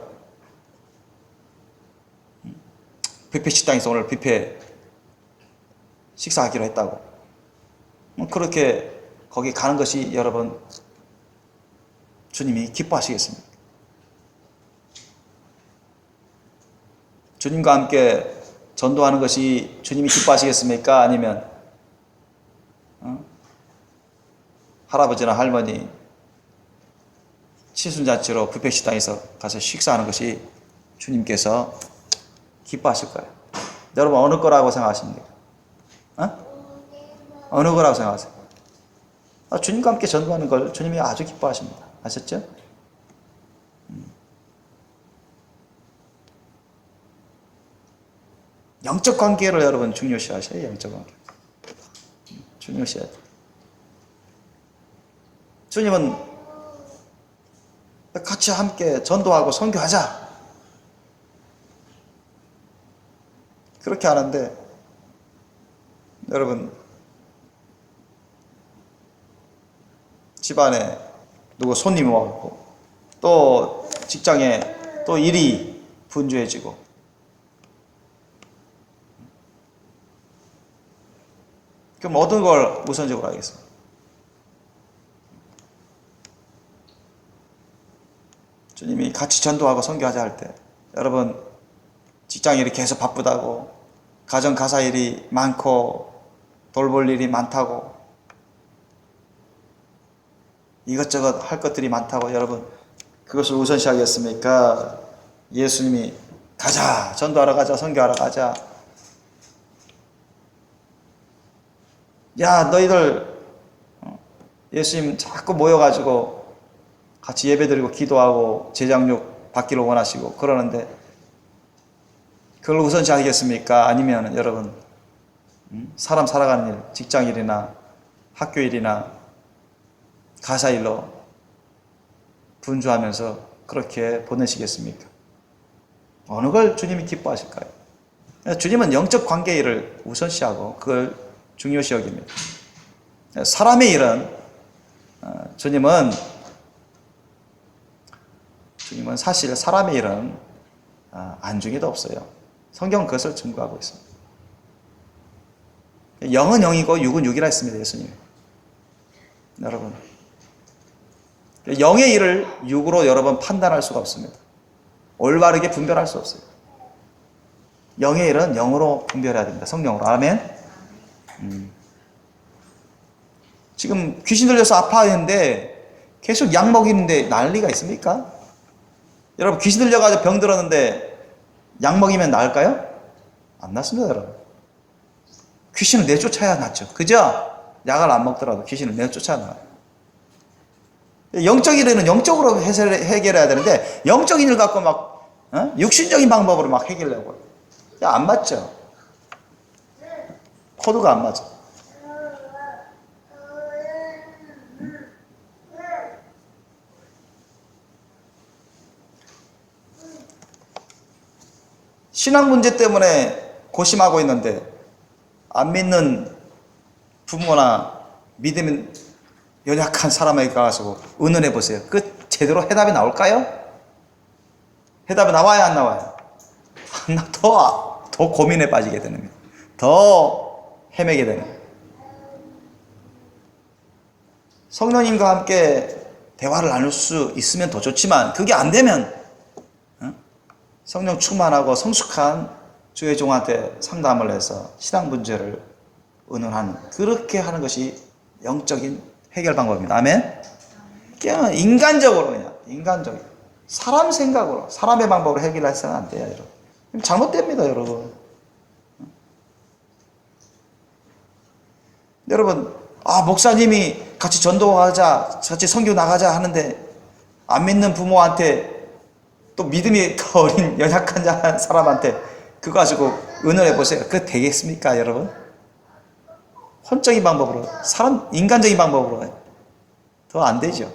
뷔페 식당에서 오늘 뷔페 식사하기로 했다고 그렇게 거기 가는 것이 여러분 주님이 기뻐하시겠습니까? 주님과 함께 전도하는 것이 주님이 기뻐하시겠습니까? 아니면 할아버지나 할머니 칠순잔치로 뷔페 식당에서 가서 식사하는 것이 주님께서 기뻐하실까요? 여러분 어느 거라고 생각하십니까? 어느 거라고 생각하세요? 주님과 함께 전도하는 걸 주님이 아주 기뻐하십니다. 아셨죠? 영적 관계를 여러분 중요시하셔요. 영적 관계. 중요시해야 돼요. 주님은 같이 함께 전도하고 선교하자. 그렇게 하는데 여러분 집안에 누구 손님이 와갖고 또 직장에 또 일이 분주해지고 그럼 어떤 걸 우선적으로 하겠습니까? 주님이 같이 전도하고 선교하자 할 때 여러분 직장 일이 계속 바쁘다고 가정 가사 일이 많고 돌볼 일이 많다고 이것저것 할 것들이 많다고 여러분 그것을 우선시하겠습니까? 예수님이 가자 전도하러 가자 선교하러 가자 너희들 예수님 자꾸 모여가지고 같이 예배드리고 기도하고 제장육 받기를 원하시고 그러는데 그걸 우선시하겠습니까? 아니면 여러분 사람 살아가는 일, 직장 일이나 학교 일이나 가사 일로 분주하면서 그렇게 보내시겠습니까? 어느 걸 주님이 기뻐하실까요? 주님은 영적 관계 일을 우선시하고 그걸 중요시 여깁니다. 사람의 일은 주님은 사실 사람의 일은 안중에도 없어요. 성경은 그것을 증거하고 있습니다. 영은 영이고 육은 육이라 했습니다. 예수님. 여러분 영의 일을 육으로 여러분 판단할 수가 없습니다. 올바르게 분별할 수 없어요. 영의 일은 영으로 분별해야 됩니다. 성령으로. 아멘. 지금 귀신 들려서 아파하는데 계속 약 먹이는데 난리가 있습니까? 여러분 귀신 들려가지고 병 들었는데 약 먹이면 나을까요? 안 낫습니다, 여러분. 귀신을 내쫓아야 낫죠. 그죠? 약을 안 먹더라도 귀신을 내쫓아야 나아요. 영적인 일은 영적으로 해결해야 되는데 영적인 일 갖고 막 육신적인 방법으로 막 해결하려고 해요. 안 맞죠? 코드가 안 맞아. 신앙 문제 때문에 고심하고 있는데 안 믿는 부모나 믿음이 연약한 사람에게 가서 의논해 보세요. 그 제대로 해답이 나올까요? 해답이 나와요, 안 나와요? 더 고민에 빠지게 되는 거예요. 더 헤매게 되는 거예요. 성령님과 함께 대화를 나눌 수 있으면 더 좋지만 그게 안 되면 성령 충만하고 성숙한 주의 종한테 상담을 해서 신앙 문제를 의논하는, 그렇게 하는 것이 영적인 해결 방법입니다. 아멘. 그냥 인간적으로 사람 생각으로 사람의 방법으로 해결해서는 안 돼요, 여러분. 잘못됩니다, 여러분. 여러분, 목사님이 같이 전도하자, 같이 선교 나가자 하는데 안 믿는 부모한테 또 믿음이 더 어린 연약한 사람한테 그거 가지고 의논해 보세요. 그거 되겠습니까, 여러분? 혼적인 방법으로, 인간적인 방법으로 더 안 되죠.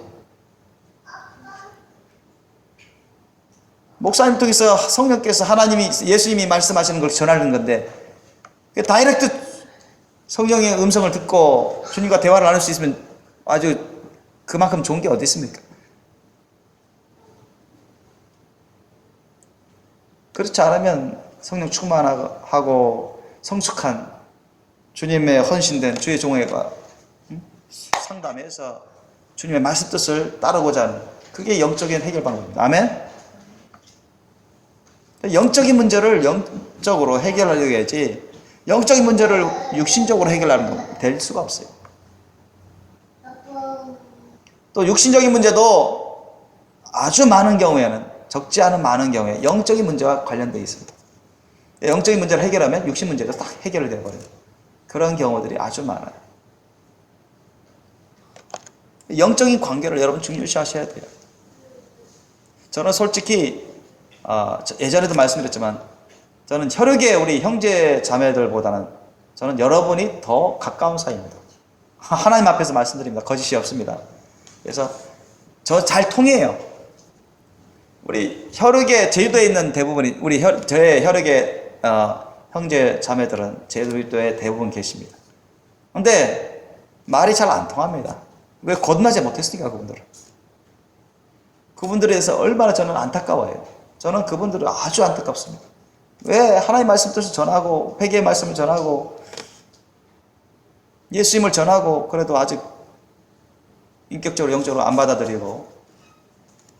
목사님 통해서 성령께서 예수님이 말씀하시는 걸 전하는 건데 다이렉트 성령의 음성을 듣고 주님과 대화를 나눌 수 있으면 아주 그만큼 좋은 게 어디 있습니까? 그렇지 않으면 성령 충만하고 성숙한 주님의 헌신된 주의 종에게 상담해서 주님의 말씀 뜻을 따르고자 하는, 그게 영적인 해결 방법입니다. 아멘? 영적인 문제를 영적으로 해결하려고 해야지 영적인 문제를 육신적으로 해결하는 건 될 수가 없어요. 또 육신적인 문제도 아주 많은 경우에는, 적지 않은 많은 경우에 영적인 문제와 관련되어 있습니다. 영적인 문제를 해결하면 육신 문제도 딱 해결이 되어버려요. 그런 경우들이 아주 많아요. 영적인 관계를 여러분 중요시 하셔야 돼요. 저는 솔직히 예전에도 말씀드렸지만 저는 혈육의 우리 형제 자매들보다는 저는 여러분이 더 가까운 사이입니다. 하나님 앞에서 말씀드립니다. 거짓이 없습니다. 그래서 저 잘 통해요. 우리 혈육의 제주도에 있는 대부분이 저의 혈육의 형제 자매들은 제주도에 대부분 계십니다. 근데 말이 잘 안 통합니다. 왜 거듭나지 못했으니까 그분들에 대해서 얼마나 저는 안타까워요. 저는 그분들은 아주 안타깝습니다. 왜 하나님 말씀 뜻을 전하고 회개의 말씀을 전하고 예수님을 전하고 그래도 아직 인격적으로 영적으로 안 받아들이고,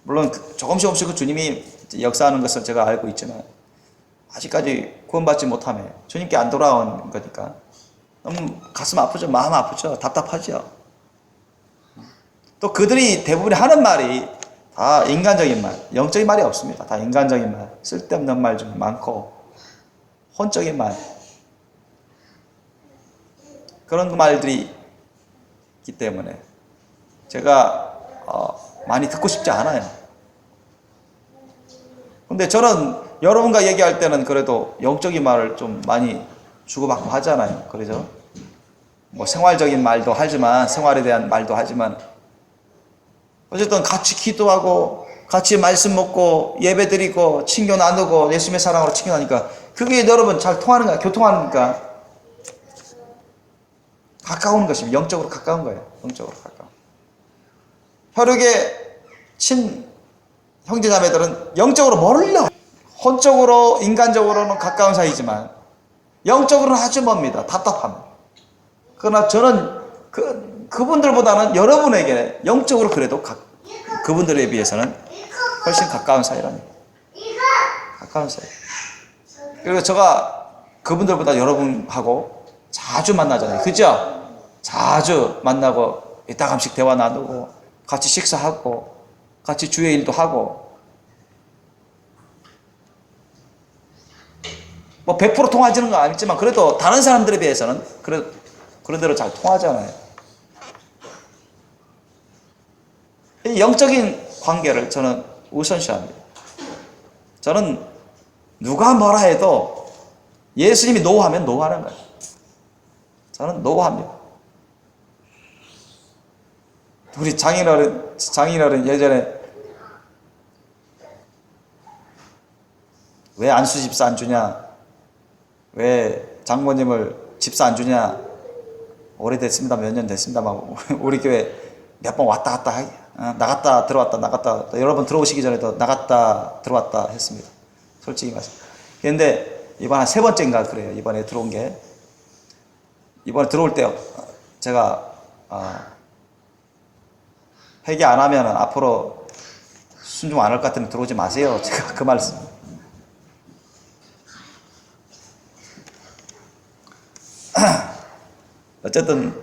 물론 조금씩 그 주님이 역사하는 것을 제가 알고 있지만 아직까지 구원받지 못하며 주님께 안 돌아온 거니까 너무 가슴 아프죠. 마음 아프죠. 답답하죠. 또 그들이 대부분 하는 말이 다 인간적인 말, 영적인 말이 없습니다. 다 인간적인 말, 쓸데없는 말 좀 많고 혼적인 말, 그런 말들이 있기 때문에 제가 많이 듣고 싶지 않아요. 근데 저는 여러분과 얘기할 때는 그래도 영적인 말을 좀 많이 주고받고 하잖아요. 그러죠? 뭐 생활적인 말도 하지만, 생활에 대한 말도 하지만, 어쨌든 같이 기도하고 같이 말씀 먹고 예배 드리고 친교 나누고 예수님의 사랑으로 친교 나니까 그게 여러분 잘 통하는 거야. 교통하니까 가까운 것입니다. 영적으로 가까운 거예요. 영적으로 가까운. 혈육의 친 형제자매들은 영적으로 멀려. 혼적으로 인간적으로는 가까운 사이지만 영적으로는 아주 멉니다. 답답합니다. 그러나 저는 그분들보다는 여러분에게 영적으로 그래도 그분들에 비해서는 훨씬 가까운 사이랍니다. 가까운 사이. 그리고 제가 그분들보다 여러분하고 자주 만나잖아요. 그죠? 자주 만나고 이따금씩 대화 나누고 같이 식사하고 같이 주의 일도 하고 뭐 100% 통하지는 건 아니지만 그래도 다른 사람들에 비해서는 그런 대로 잘 통하잖아요. 이 영적인 관계를 저는 우선시합니다. 저는 누가 뭐라 해도 예수님이 노하면 노하는 거예요. 저는 노합니다. 우리 장인어른 예전에 왜 안수 집사 안 주냐? 왜 장모님을 집사 안 주냐? 오래됐습니다. 몇 년 됐습니다. 막 우리 교회 몇 번 왔다 갔다 하기. 나갔다 들어왔다 나갔다 여러분 들어오시기 전에도 나갔다 들어왔다 했습니다. 솔직히 말씀. 그런데 이번 한 3번째인가 그래요. 이번에 들어온 게 이번에 들어올 때 제가 회개 안 하면 앞으로 순종 안 할 것 같으면 들어오지 마세요. 제가 그 말씀. 어쨌든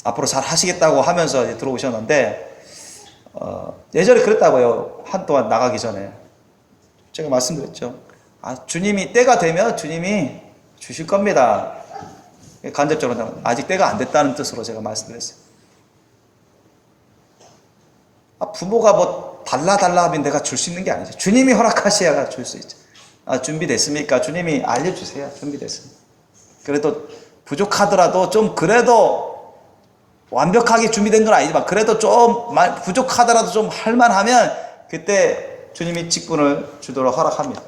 앞으로 잘 하시겠다고 하면서 이제 들어오셨는데 예전에 그랬다고요. 한동안 나가기 전에 제가 말씀드렸죠. 주님이 때가 되면 주님이 주실 겁니다. 간접적으로 아직 때가 안 됐다는 뜻으로 제가 말씀드렸어요. 부모가 뭐 달라 하면 내가 줄 수 있는 게 아니죠. 주님이 허락하셔야 줄 수 있죠. 준비됐습니까? 주님이 알려주세요. 준비됐습니다. 그래도 부족하더라도 좀 그래도 완벽하게 준비된 건 아니지만 그래도 좀 부족하더라도 좀 할만하면 그때 주님이 직분을 주도록 허락합니다.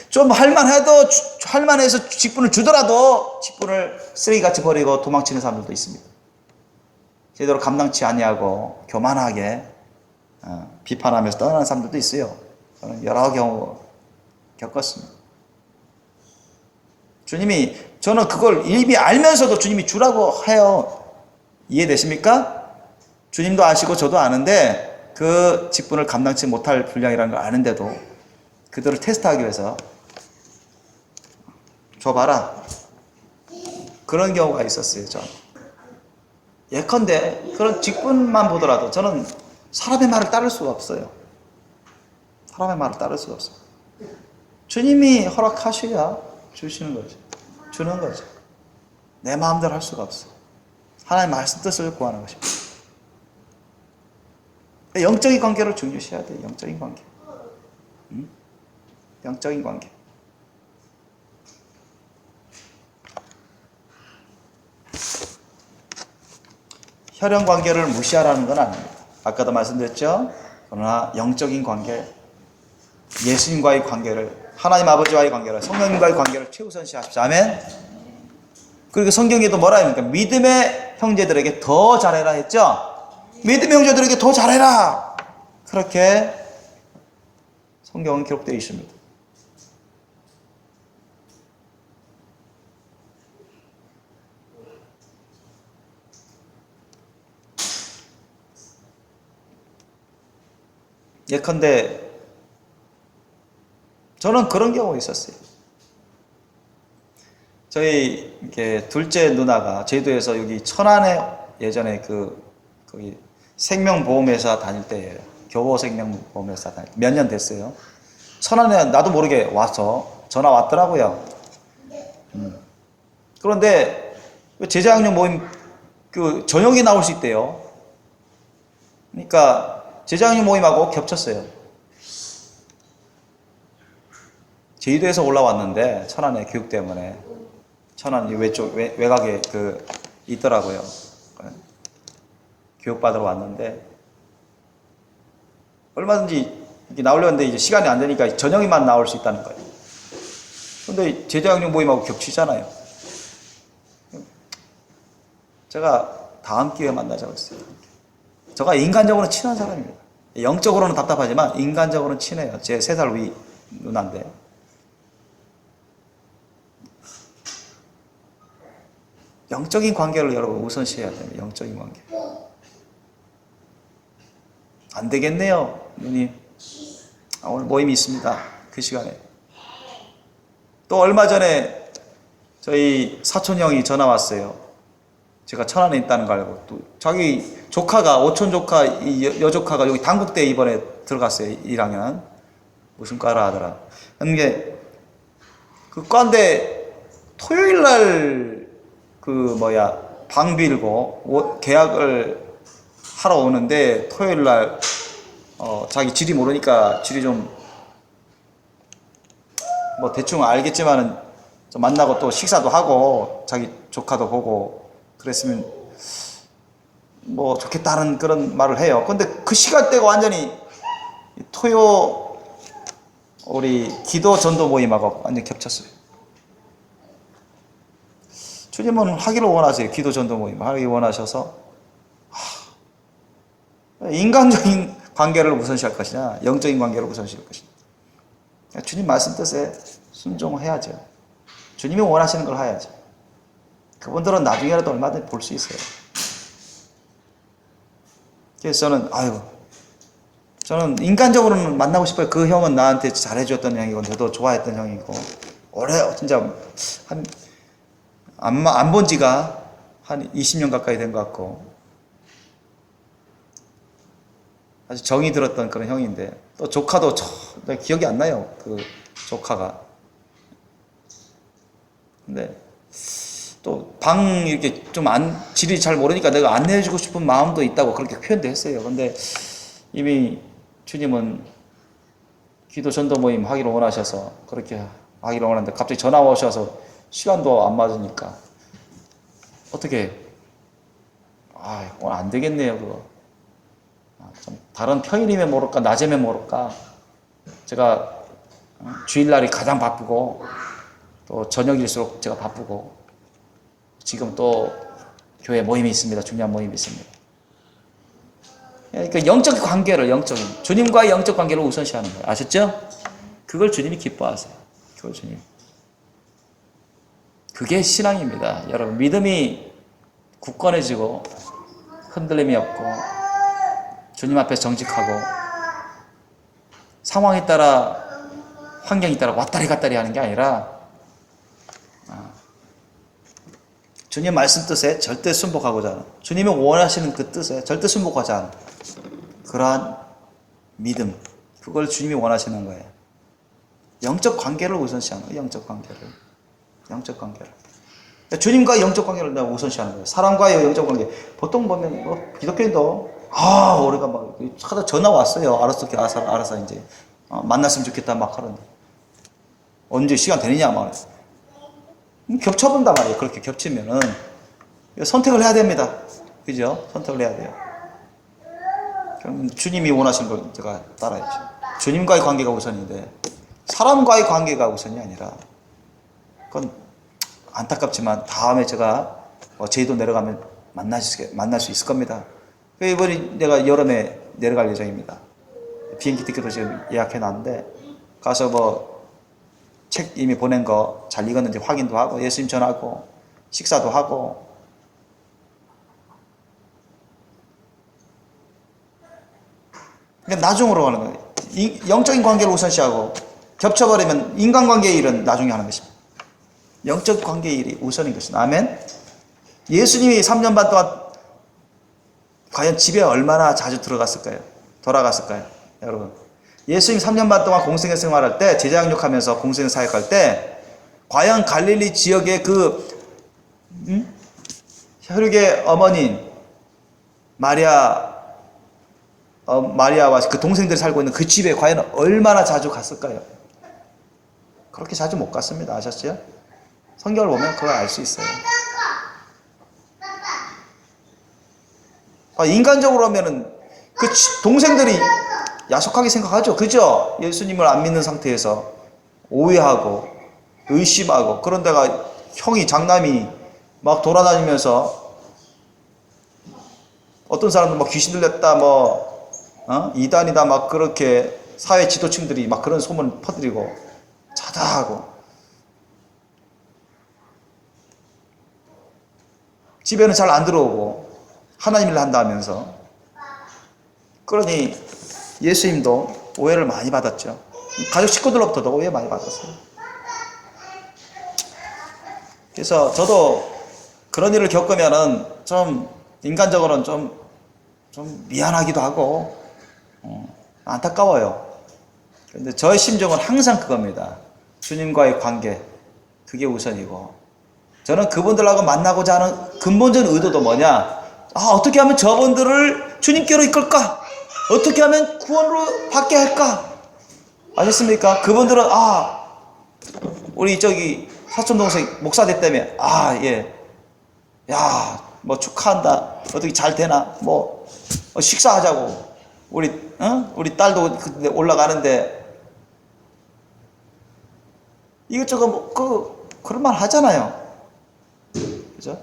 좀 할만해서 직분을 주더라도 직분을 쓰레기같이 버리고 도망치는 사람들도 있습니다. 제대로 감당치 아니하고 교만하게 비판하면서 떠나는 사람들도 있어요. 저는 여러 경우 겪었습니다. 저는 그걸 이미 알면서도 주님이 주라고 해요. 이해되십니까? 주님도 아시고 저도 아는데 그 직분을 감당치 못할 분량이라는 걸 아는데도 그들을 테스트하기 위해서 줘봐라. 그런 경우가 있었어요. 저. 예컨대 그런 직분만 보더라도 저는 사람의 말을 따를 수가 없어요. 사람의 말을 따를 수가 없어요. 주님이 허락하셔야 주시는 거죠. 주는 거죠. 내 마음대로 할 수가 없어. 하나님의 말씀 뜻을 구하는 것입니다. 영적인 관계를 중요시해야 돼요. 영적인 관계. 영적인 관계. 혈연 관계를 무시하라는 건 아닙니다. 아까도 말씀드렸죠. 그러나 영적인 관계, 예수님과의 관계를, 하나님 아버지와의 관계를, 성령님과의 관계를 최우선시하십시오. 아멘. 그리고 성경에도 뭐라 합니까? 믿음의 형제들에게 더 잘해라 했죠. 믿음의 형제들에게 더 잘해라. 그렇게 성경은 기록되어 있습니다. 예컨대 저는 그런 경우가 있었어요. 저희 이렇게 둘째 누나가 제주도에서 여기 천안에 예전에 거기 생명보험회사 다닐 때예요. 교보생명보험회사 다닐 때 몇 년 됐어요. 천안에 나도 모르게 와서 전화 왔더라고요. 그런데 제자학령 모임 저녁에 나올 수 있대요. 그러니까 제자학령 모임하고 겹쳤어요. 제주도에서 올라왔는데 천안에 교육 때문에 천안 외곽에 있더라고요. 교육받으러 왔는데 얼마든지 이렇게 나오려 했는데 이제 시간이 안 되니까 저녁에만 나올 수 있다는 거예요. 근데 제자학령 모임하고 겹치잖아요. 제가 다음 기회에 만나자고 했어요. 제가 인간적으로는 친한 사람입니다. 영적으로는 답답하지만 인간적으로는 친해요. 제 3살 위 누나인데. 영적인 관계를 여러분 우선시해야 돼요. 영적인 관계. 안 되겠네요, 누님. 오늘 모임이 있습니다. 그 시간에. 또 얼마 전에 저희 사촌 형이 전화 왔어요. 제가 천안에 있다는 걸 알고. 또 자기 조카가, 오촌 조카, 여조카가 여기 단국대 이번에 들어갔어요. 1학년. 무슨 과라 하더라. 근데 그 과인데 토요일 날 방 빌고 계약을 하러 오는데 토요일 날 자기 지리 모르니까 지리 좀 대충 알겠지만은 좀 만나고 또 식사도 하고 자기 조카도 보고 그랬으면 좋겠다는 그런 말을 해요. 근데 그 시간대가 완전히 우리 기도 전도 모임하고 완전히 겹쳤어요. 주님은 하기를 원하세요. 기도 전도 모임 하기 원하셔서 인간적인 관계를 우선시할 것이냐, 영적인 관계를 우선시할 것이냐. 주님 말씀 뜻에 순종해야죠. 주님이 원하시는 걸 해야죠. 그분들은 나중에라도 얼마든지 볼 수 있어요. 그래서 저는 인간적으로는 만나고 싶어요. 그 형은 나한테 잘해줬던 형이고, 저도 좋아했던 형이고, 오래, 진짜, 안 본 지가 한 20년 가까이 된 것 같고, 아주 정이 들었던 그런 형인데, 또 조카도 기억이 안 나요. 그 조카가. 근데, 또 방 이렇게 좀 질이 잘 모르니까 내가 안내해주고 싶은 마음도 있다고 그렇게 표현도 했어요. 근데 이미 주님은 기도 전도 모임 하기를 원하셔서 그렇게 하기를 원하는데 갑자기 전화 오셔서 시간도 안 맞으니까 어떻게 오늘 안 되겠네요. 그거 좀 다른 평일이면 모를까 낮에면 모를까 제가 주일날이 가장 바쁘고 또 저녁일수록 제가 바쁘고 지금 또 교회 모임이 있습니다. 중요한 모임이 있습니다. 그러니까 영적 관계를 주님과의 영적 관계를 우선시하는 거예요. 아셨죠? 그걸 주님이 기뻐하세요. 그걸 주님. 그게 신앙입니다. 여러분 믿음이 굳건해지고 흔들림이 없고 주님 앞에 정직하고 상황에 따라 환경에 따라 왔다리 갔다리 하는 게 아니라 주님 말씀 뜻에 절대 순복하고자 하는 주님이 원하시는 그 뜻에 절대 순복하지 않은 그러한 믿음 그걸 주님이 원하시는 거예요. 영적 관계를 우선시하는 거예요. 영적 관계를 주님과의 영적 관계를 내가 우선시하는 거예요. 사람과의 영적 관계 보통 보면 기독교인도 우리가 막 하다 전화 왔어요. 알았어 이제 만났으면 좋겠다 막 하는데 언제 시간 되느냐 막 겹쳐본단 말이에요. 그렇게 겹치면은 선택을 해야 됩니다. 그죠? 선택을 해야 돼요. 그럼 주님이 원하시는 걸 제가 따라야죠. 주님과의 관계가 우선인데 사람과의 관계가 우선이 아니라 그건 안타깝지만 다음에 제가 제주도 내려가면 만날 수 있을 겁니다. 이번에 내가 여름에 내려갈 예정입니다. 비행기 티켓도 지금 예약해놨는데 가서 책 이미 보낸 거 잘 읽었는지 확인도 하고 예수님 전하고 식사도 하고 그러니까 나중으로 가는 거예요. 영적인 관계를 우선시하고 겹쳐버리면 인간관계의 일은 나중에 하는 것입니다. 영적 관계의 일이 우선인 것입니다. 아멘. 예수님이 3년 반 동안 과연 집에 얼마나 자주 돌아갔을까요? 여러분 예수님 3년 반 동안 공생애 생활할 때 제자양육하면서 공생애 사역할 때 과연 갈릴리 지역의 혈육의 어머니인 마리아와 그 동생들이 살고 있는 그 집에 과연 얼마나 자주 갔을까요? 그렇게 자주 못 갔습니다. 아셨죠? 성경을 보면 그걸 알 수 있어요. 인간적으로 하면은 그 동생들이 야속하게 생각하죠. 그죠? 예수님을 안 믿는 상태에서 오해하고 의심하고 그런 데가 장남이 막 돌아다니면서 어떤 사람들 막 귀신 들렸다 이단이다 막 그렇게 사회 지도층들이 막 그런 소문 퍼뜨리고 자다하고 집에는 잘 안 들어오고 하나님 일 한다 하면서 그러니 예수님도 오해를 많이 받았죠. 가족 식구들로부터도 오해 많이 받았어요. 그래서 저도 그런 일을 겪으면은 좀 인간적으로는 좀 미안하기도 하고 안타까워요. 근데 저의 심정은 항상 그겁니다. 주님과의 관계, 그게 우선이고, 저는 그분들하고 만나고자 하는 근본적인 의도도 뭐냐? 어떻게 하면 저분들을 주님께로 이끌까? 어떻게 하면 구원으로 받게 할까? 아셨습니까? 그분들은 우리 저기 사촌 동생 목사 됐다며, 예, 야, 뭐 축하한다. 어떻게 잘 되나? 뭐 식사하자고. 우리 딸도 그때 올라가는데 이것저것 그럴만 하잖아요. 그죠?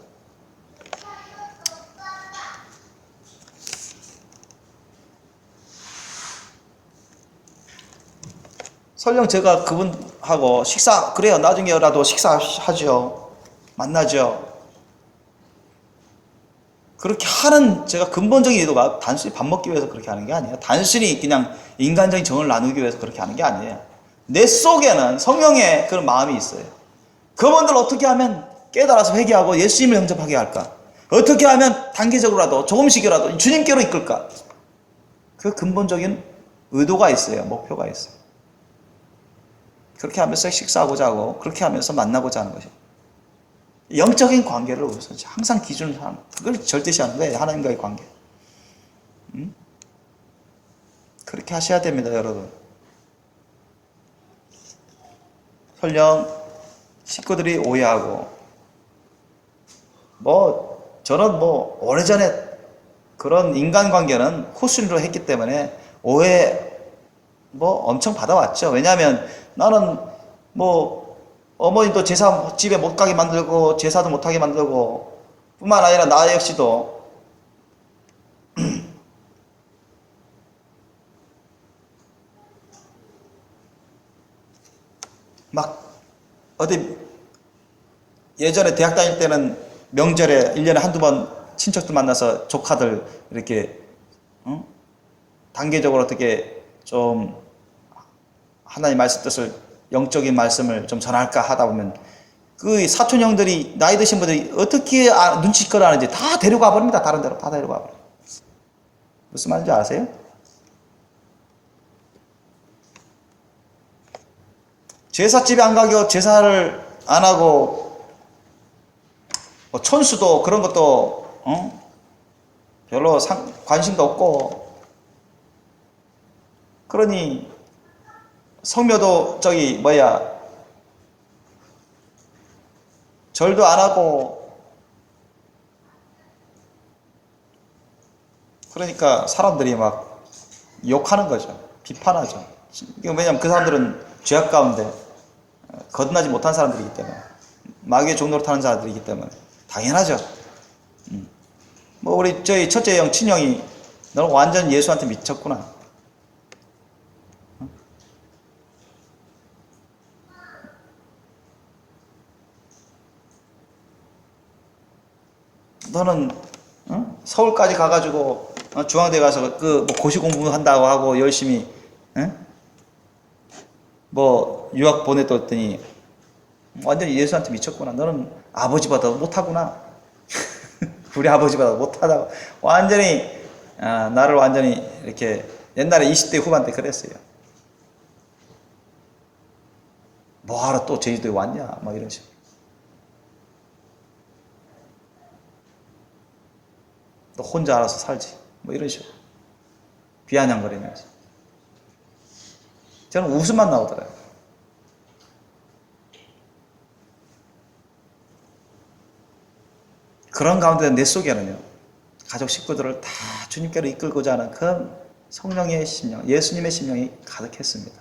설령 제가 그분하고 그래요. 나중에라도 식사하죠. 만나죠. 그렇게 하는 제가 근본적인 의도가 단순히 밥 먹기 위해서 그렇게 하는 게 아니에요. 단순히 그냥 인간적인 정을 나누기 위해서 그렇게 하는 게 아니에요. 내 속에는 성령의 그런 마음이 있어요. 그분들 어떻게 하면 깨달아서 회개하고 예수님을 영접하게 할까? 어떻게 하면 단계적으로라도 조금씩이라도 주님께로 이끌까? 그 근본적인 의도가 있어요. 목표가 있어요. 그렇게 하면서 식사하고자 하고 그렇게 하면서 만나고자 하는 것이죠. 영적인 관계를 우선 항상 기준으로 하는, 그걸 절대시하는 거예요. 하나님과의 관계. 그렇게 하셔야 됩니다, 여러분. 설령 식구들이 오해하고, 저는 오래전에 그런 인간관계는 후순위로 했기 때문에 오해 엄청 받아왔죠. 왜냐하면 나는 어머니도 제사 집에 못 가게 만들고 제사도 못 하게 만들고 뿐만 아니라 나 역시도 어디 예전에 대학 다닐 때는 명절에 1년에 한두 번 친척들 만나서 조카들 이렇게 단계적으로 어떻게 좀 하나님 말씀 뜻을 영적인 말씀을 좀 전할까 하다 보면 그 사촌 형들이 나이 드신 분들이 어떻게 눈치껏 하는지 다 데려가 버립니다. 다른 데로 다 데려가 버려요. 무슨 말인지 아세요? 제사집에 안 가고 제사를 안 하고 천수도 그런 것도 별로 관심도 없고, 그러니 성묘도 절도 안 하고, 그러니까 사람들이 막 욕하는 거죠. 비판하죠. 왜냐하면 그 사람들은 죄악 가운데 거듭나지 못한 사람들이기 때문에, 마귀의 종로를 타는 자들이기 때문에 당연하죠. 우리 저희 첫째 형 친형이 너는 완전 예수한테 미쳤구나. 너는 서울까지 가가지고 중앙대 가서 고시 공부한다고 하고 열심히 유학 보내뒀더니 완전히 예수한테 미쳤구나. 너는 아버지보다 못하구나. 우리 아버지보다 못하다고 완전히 나를 완전히 이렇게 옛날에 20대 후반 때 그랬어요. 뭐하러 또 제주도에 왔냐 막 이런 식으로. 너 혼자 알아서 살지 이런 식으로 비아냥거리면서. 저는 웃음만 나오더라고요. 그런 가운데 내 속에는요, 가족 식구들을 다 주님께로 이끌고자 하는 그 성령의 심령, 예수님의 심령이 가득했습니다.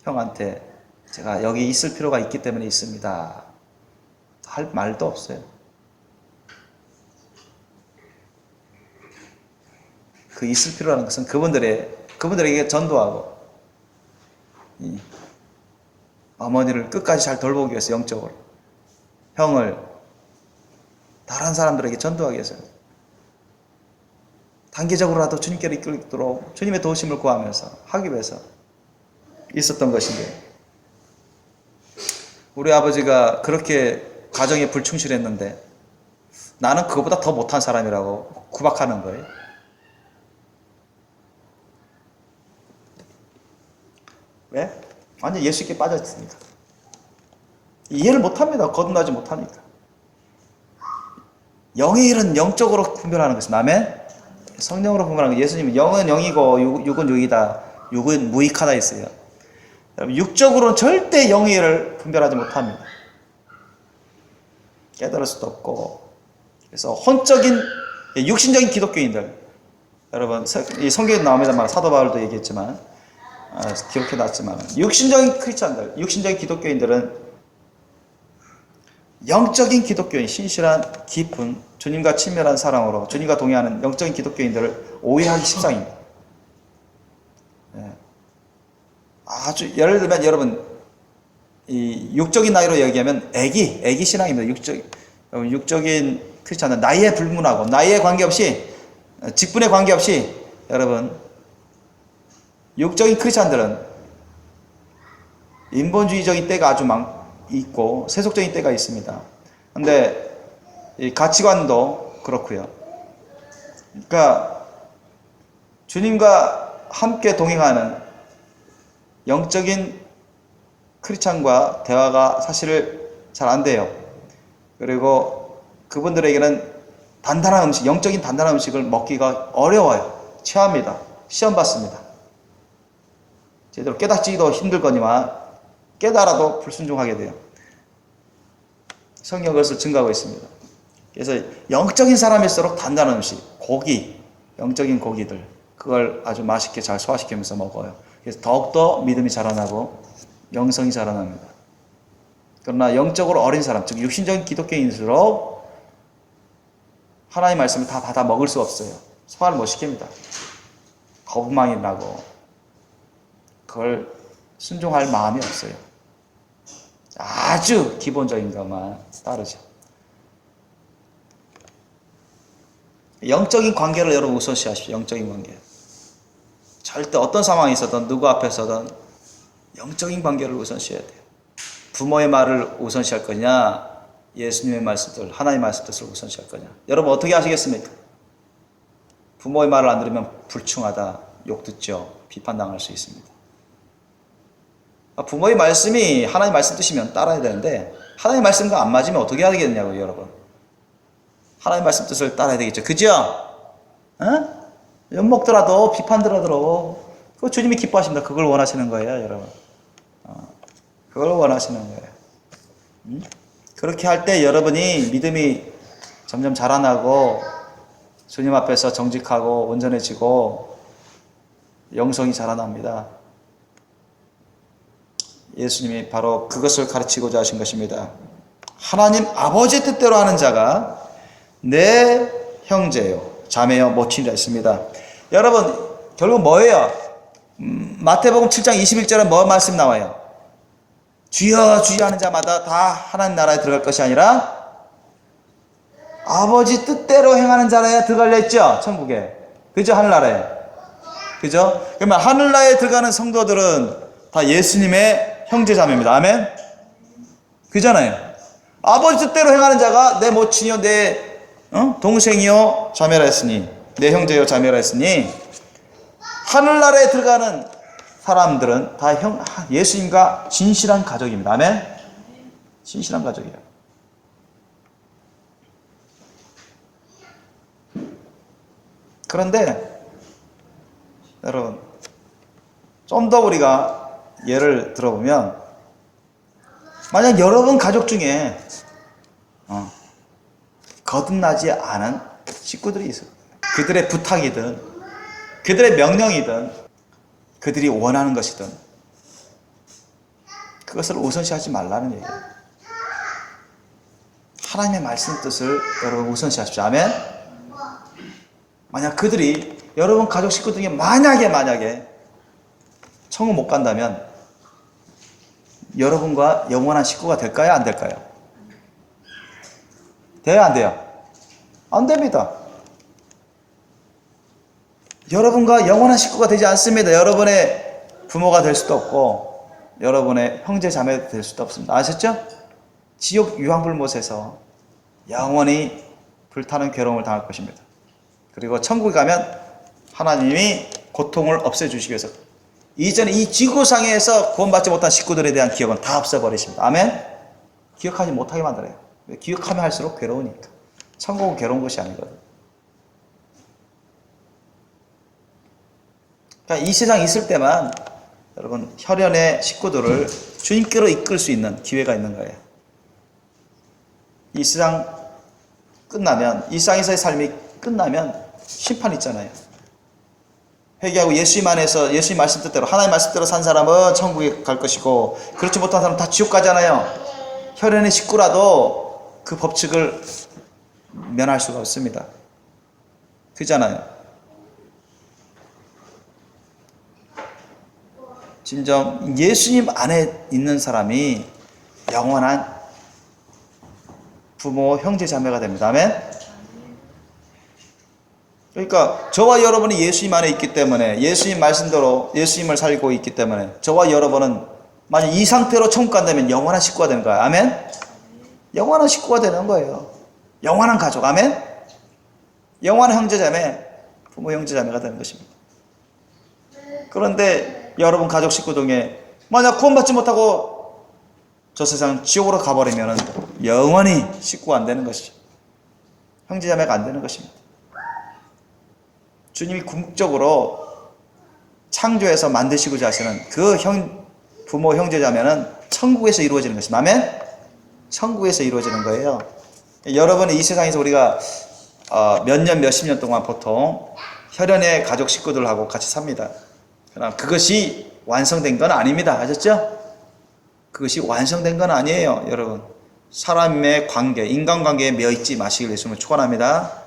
형한테 제가 여기 있을 필요가 있기 때문에 있습니다 할 말도 없어요. 그 있을 필요라는 것은 그분들에게 전도하고 어머니를 끝까지 잘 돌보기 위해서 영적으로 형을 다른 사람들에게 전도하기 위해서 단기적으로라도 주님께로 이끌도록 주님의 도우심을 구하면서 하기 위해서 있었던 것인데, 우리 아버지가 그렇게 가정에 불충실했는데 나는 그거보다 더 못한 사람이라고 구박하는 거예요. 왜? 완전 예수께 빠져있으니까. 이해를 못합니다. 거듭나지 못하니까. 영의 일은 영적으로 분별하는 것입니다. 아멘? 성령으로 분별하는 거. 예수님은 영은 영이고 육은 육이다. 육은 무익하다 했어요. 육적으로는 절대 영의 일을 분별하지 못합니다. 깨달을 수도 없고. 그래서 혼적인 육신적인 기독교인들, 여러분 이 성경에 나옵니다만, 사도 바울도 얘기했지만 기록해놨지만, 육신적인 크리스찬들, 육신적인 기독교인들은 영적인 기독교인, 신실한 깊은 주님과 친밀한 사랑으로 주님과 동행하는 영적인 기독교인들을 오해하기 십상입니다. 아주 예를 들면 여러분, 이 육적인 나이로 얘기하면 애기 신앙입니다. 육적인 크리스찬은 나이에 불문하고 나이에 관계없이, 직분에 관계없이, 여러분 육적인 크리스찬들은 인본주의적인 때가 아주 있고 세속적인 때가 있습니다. 근데 이 가치관도 그렇고요. 그러니까 주님과 함께 동행하는 영적인 크리스찬과 대화가 사실 잘 안 돼요. 그리고 그분들에게는 단단한 음식, 영적인 단단한 음식을 먹기가 어려워요. 체합니다. 시험 받습니다. 제대로 깨닫지도 힘들거니와 깨달아도 불순종하게 돼요. 성경 그것을 증거하고 있습니다. 그래서 영적인 사람일수록 단단한 음식, 고기, 영적인 고기들, 그걸 아주 맛있게 잘 소화시키면서 먹어요. 그래서 더욱더 믿음이 자라나고 영성이 자라납니다. 그러나 영적으로 어린 사람, 즉 육신적인 기독교인일수록 하나님의 말씀을 다 받아 먹을 수 없어요. 소화를 못 시킵니다. 거부망이 나고 그걸 순종할 마음이 없어요. 아주 기본적인 것만 따르죠. 영적인 관계를 여러분 우선시하십시오. 영적인 관계. 절대 어떤 상황이 있어든 누구 앞에서든 영적인 관계를 우선시해야 돼요. 부모의 말을 우선시할 거냐, 예수님의 말씀들, 하나님의 말씀들을 우선시할 거냐. 여러분 어떻게 하시겠습니까? 부모의 말을 안 들으면 불충하다, 욕 듣죠. 비판당할 수 있습니다. 부모의 말씀이 하나님의 말씀 뜻이면 따라야 되는데 하나님의 말씀과 안 맞으면 어떻게 해야 되겠냐고요, 여러분. 하나님의 말씀 뜻을 따라야 되겠죠. 그죠? 어? 욕먹더라도 비판 들어도 그거 주님이 기뻐하십니다. 그걸 원하시는 거예요, 여러분. 그걸 원하시는 거예요. 그렇게 할 때 여러분이 믿음이 점점 자라나고 주님 앞에서 정직하고 온전해지고 영성이 자라납니다. 예수님이 바로 그것을 가르치고자 하신 것입니다. 하나님 아버지 뜻대로 하는 자가 내 형제요 자매요 모친이라 했습니다. 여러분 결국 뭐예요? 마태복음 7장 21절에 뭐 말씀 나와요? 주여 주여 하는 자마다 다 하나님 나라에 들어갈 것이 아니라 아버지 뜻대로 행하는 자라야 들어가려 했죠. 천국에. 그죠? 하늘나라에. 그죠? 그러면 하늘나라에 들어가는 성도들은 다 예수님의 형제자매입니다. 아멘? 그잖아요. 아버지 뜻대로 행하는 자가 내 모친이요 내 동생이요 자매라 했으니, 내 형제요 자매라 했으니, 하늘나라에 들어가는 사람들은 다 예수님과 진실한 가족입니다. 아멘? 진실한 가족이에요. 그런데 여러분 좀 더 우리가 예를 들어보면, 만약 여러분 가족 중에 거듭나지 않은 식구들이 있어요. 그들의 부탁이든 그들의 명령이든 그들이 원하는 것이든 그것을 우선시하지 말라는 얘기예요. 하나님의 말씀 뜻을 여러분 우선시하십시오. 아멘? 만약 그들이 여러분 가족 식구 중에 만약에 천국 못 간다면 여러분과 영원한 식구가 될까요? 안 될까요? 돼요? 안 돼요? 안 됩니다. 여러분과 영원한 식구가 되지 않습니다. 여러분의 부모가 될 수도 없고 여러분의 형제 자매가 될 수도 없습니다. 아셨죠? 지옥 유황불못에서 영원히 불타는 괴로움을 당할 것입니다. 그리고 천국에 가면 하나님이 고통을 없애주시기 위해서 이전에 이 지구상에서 구원받지 못한 식구들에 대한 기억은 다 없애버리십니다. 아멘? 기억하지 못하게 만들어요. 기억하면 할수록 괴로우니까. 천국은 괴로운 것이 아니거든요. 그러니까 이 세상에 있을 때만 여러분 혈연의 식구들을 주님께로 이끌 수 있는 기회가 있는 거예요. 이 세상 끝나면, 이 세상에서의 삶이 끝나면 심판 있잖아요. 회개하고 예수님 안에서 예수님 말씀 뜻대로 하나님 말씀대로 산 사람은 천국에 갈 것이고 그렇지 못한 사람은 다 지옥 가잖아요. 혈연의 식구라도 그 법칙을 면할 수가 없습니다. 그잖아요. 진정 예수님 안에 있는 사람이 영원한 부모, 형제, 자매가 됩니다. 아멘? 그러니까 저와 여러분이 예수님 안에 있기 때문에 예수님 말씀대로 예수님을 살고 있기 때문에 저와 여러분은 만약 이 상태로 천국 간다면 영원한 식구가 되는 거예요. 아멘? 영원한 식구가 되는 거예요. 영원한 가족. 아멘? 영원한 형제자매, 부모 형제자매가 되는 것입니다. 그런데 여러분 가족 식구 중에 만약 구원받지 못하고 저 세상 지옥으로 가버리면 영원히 식구가 안 되는 것이죠. 형제자매가 안 되는 것입니다. 주님이 궁극적으로 창조해서 만드시고자 하시는 그 부모 형제자매는 천국에서 이루어지는 것입니다. 아멘? 천국에서 이루어지는 거예요. 여러분이 이 세상에서 우리가 몇 년, 몇십 년 동안 보통 혈연의 가족 식구들하고 같이 삽니다. 그러나 그것이 완성된 건 아닙니다. 아셨죠? 그것이 완성된 건 아니에요, 여러분. 사람의 관계, 인간관계에 매여있지 마시길 예수님을 축원합니다.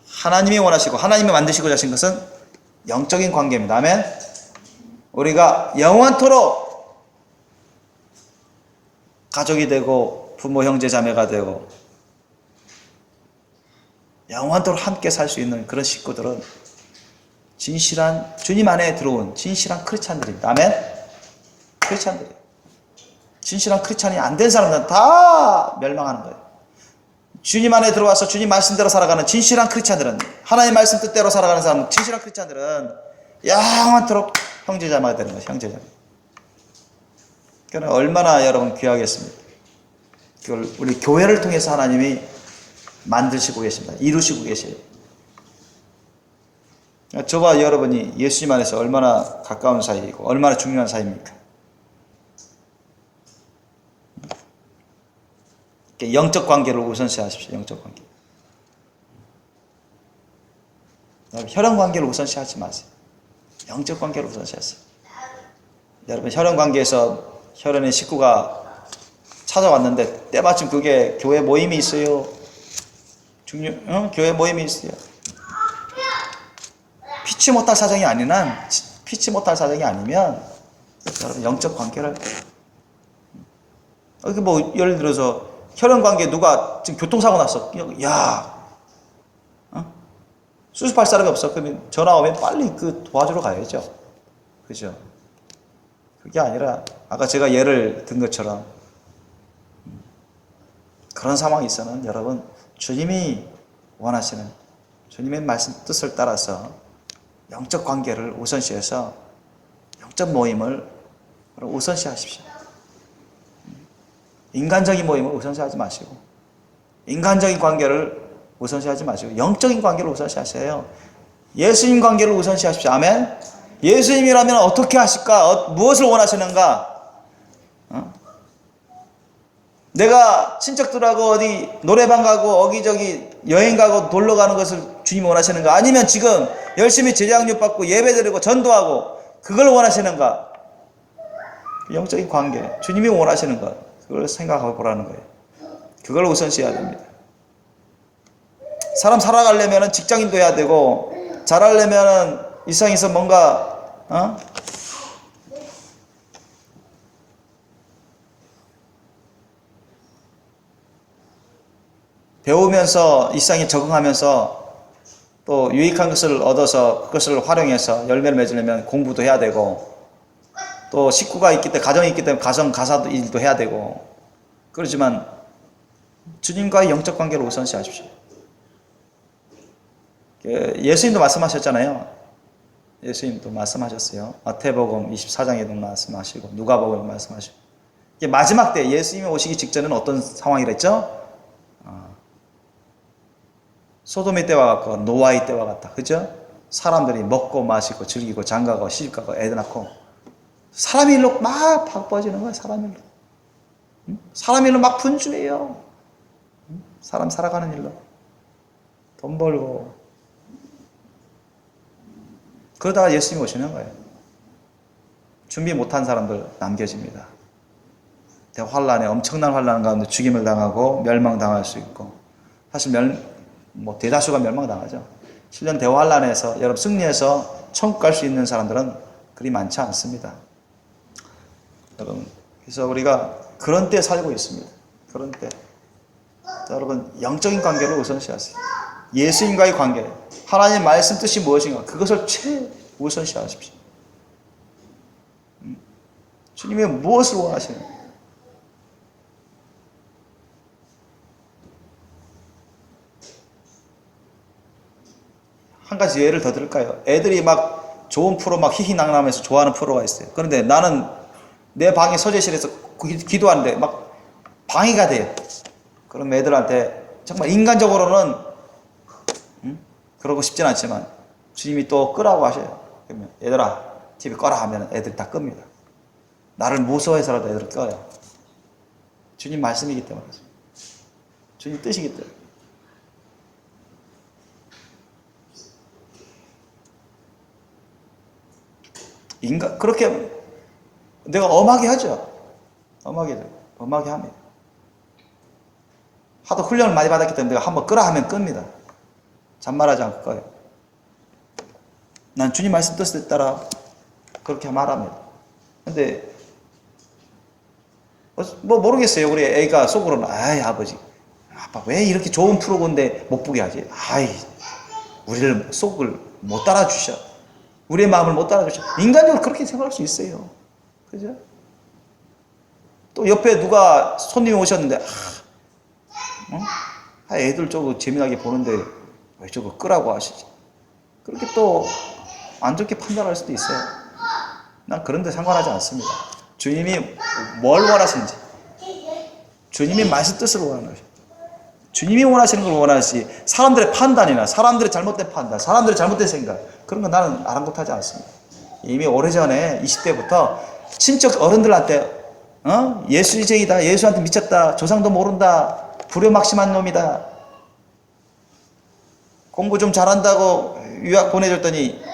하나님이 원하시고 하나님이 만드시고자 하신 것은 영적인 관계입니다. 아멘? 우리가 영원토록 가족이 되고 부모 형제 자매가 되고 영원토록 함께 살 수 있는 그런 식구들은 진실한 주님 안에 들어온 진실한 크리스찬들입니다. 아멘? 크리스찬들이에요. 진실한 크리스찬이 안 된 사람들은 다 멸망하는 거예요. 주님 안에 들어와서 주님 말씀대로 살아가는 진실한 크리스찬들은 하나님 말씀 뜻대로 살아가는 사람 진실한 크리스찬들은 영원토록 형제자매가 되는 거예요. 형제자매. 그러나 얼마나 여러분 귀하겠습니까? 그걸 우리 교회를 통해서 하나님이 만드시고 계십니다. 이루시고 계세요. 저와 여러분이 예수님 안에서 얼마나 가까운 사이이고 얼마나 중요한 사이입니까? 영적 관계를 우선시 하십시오. 영적 관계. 혈연 관계를 우선시 하지 마세요. 영적 관계를 우선시 하세요. 여러분 혈연 관계에서 혈연의 식구가 찾아왔는데 때마침 그게 교회 모임이 있어요. 교회 모임이 있어요. 피치 못할 사정이 아니면 여러분 영적 관계를 이게 뭐 예를 들어서 혈연 관계 누가 지금 교통사고 났어. 야, 수습할 사람이 없어. 그러면 전화 오면 빨리 그 도와주러 가야죠. 그죠? 그게 아니라 아까 제가 예를 든 것처럼 그런 상황이 있어는 여러분 주님이 원하시는 주님의 말씀 뜻을 따라서 영적 관계를 우선시해서 영적 모임을 우선시하십시오. 인간적인 모임을 우선시하지 마시고 인간적인 관계를 우선시하지 마시고 영적인 관계를 우선시하세요. 예수님 관계를 우선시하십시오. 아멘. 예수님이라면 어떻게 하실까? 무엇을 원하시는가? 내가 친척들하고 어디 노래방 가고 어기저기 여행 가고 놀러 가는 것을 주님이 원하시는가? 아니면 지금 열심히 제자양육 받고 예배드리고 전도하고 그걸 원하시는가? 영적인 관계, 주님이 원하시는 것 그걸 생각해 보라는 거예요. 그걸 우선시해야 됩니다. 사람 살아가려면 직장인도 해야 되고 잘하려면 이 세상에서 뭔가 배우면서 일상에 적응하면서 또 유익한 것을 얻어서 그것을 활용해서 열매를 맺으려면 공부도 해야 되고 또 식구가 있기 때문에 가정이 있기 때문에 가사도 일도 해야 되고 그렇지만 주님과의 영적 관계를 우선시하십시오. 예수님도 말씀하셨잖아요. 예수님도 말씀하셨어요. 마태복음 24장에도 말씀하시고 누가복음에 말씀하시고 마지막 때 예수님이 오시기 직전에는 어떤 상황이랬죠? 소돔의 때와 같고 노아의 때와 같다. 그죠? 사람들이 먹고 마시고 즐기고 장가가고 시집가고 애들 낳고 사람 일로 막 바빠지는 거야. 사람 일로. 사람 일로 막 분주해요. 사람 살아가는 일로. 돈 벌고. 그러다가 예수님이 오시는 거예요. 준비 못한 사람들 남겨집니다. 대환란에 엄청난 환란 가운데 죽임을 당하고 멸망당할 수 있고 사실 대다수가 멸망당하죠. 실년 대환란에서 여러분 승리해서 천국 갈 수 있는 사람들은 그리 많지 않습니다. 여러분 그래서 우리가 그런 때 살고 있습니다. 그런 때 여러분 영적인 관계를 우선시하세요. 예수님과의 관계, 하나님의 말씀 뜻이 무엇인가 그것을 최우선시하십시오. 주님이 무엇을 원하시는가? 한 가지 예를 더 들을까요? 애들이 막 좋은 프로 막 희희낙낙하면서 좋아하는 프로가 있어요. 그런데 나는 내 방에 서재실에서 기도하는데 막 방해가 돼요. 그럼 애들한테 정말 인간적으로는 그러고 싶진 않지만 주님이 또 끄라고 하셔요. 그러면 얘들아 TV 꺼라 하면 애들이 다 끕니다. 나를 무서워해서라도 애들을 꺼요. 주님 말씀이기 때문에 주님 뜻이기 때문에. 그렇게 내가 엄하게 하죠. 엄하게 합니다. 하도 훈련을 많이 받았기 때문에 내가 한번 끄라 하면 끕니다. 잔말하지 않고 꺼요. 난 주님 말씀 뜻에 따라 그렇게 말합니다. 근데 모르겠어요. 우리 애가 속으로는 아이 아버지 아빠 왜 이렇게 좋은 프로인데 못 보게 하지? 아이 우리를 속을 못 따라주셔. 우리의 마음을 못 따라주셔. 인간적으로 그렇게 생각할 수 있어요. 그죠? 또 옆에 누가 손님이 오셨는데 애들 저거 재미나게 보는데 왜 저거 끄라고 하시지? 그렇게 또 안 좋게 판단할 수도 있어요. 난 그런 데 상관하지 않습니다. 주님이 뭘 원하시는지 주님이 말씀 뜻을 원하는 것입니다. 주님이 원하시는 걸 원하시 사람들의 판단이나 사람들의 잘못된 판단, 사람들의 잘못된 생각 그런 건 나는 아랑곳하지 않습니다. 이미 오래전에 20대부터 친척 어른들한테 예수쟁이다, 예수한테 미쳤다, 조상도 모른다, 불효막심한 놈이다, 공부 좀 잘한다고 유학 보내줬더니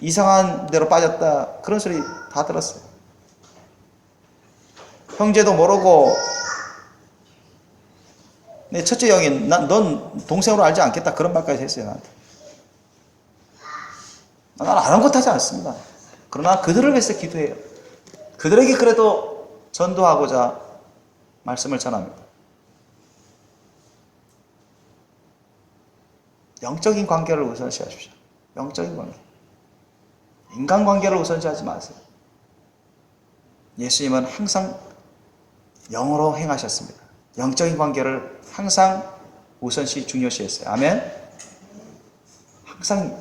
이상한 데로 빠졌다 그런 소리 다 들었어요. 형제도 모르고 내 첫째 형이 넌 동생으로 알지 않겠다 그런 말까지 했어요. 나한테. 나는 아랑곳하지 않습니다. 그러나 그들을 위해서 기도해요. 그들에게 그래도 전도하고자 말씀을 전합니다. 영적인 관계를 우선시하십시오. 영적인 관계. 인간관계를 우선시하지 마세요. 예수님은 항상 영으로 행하셨습니다. 영적인 관계를 항상 우선시 중요시했어요. 아멘. 항상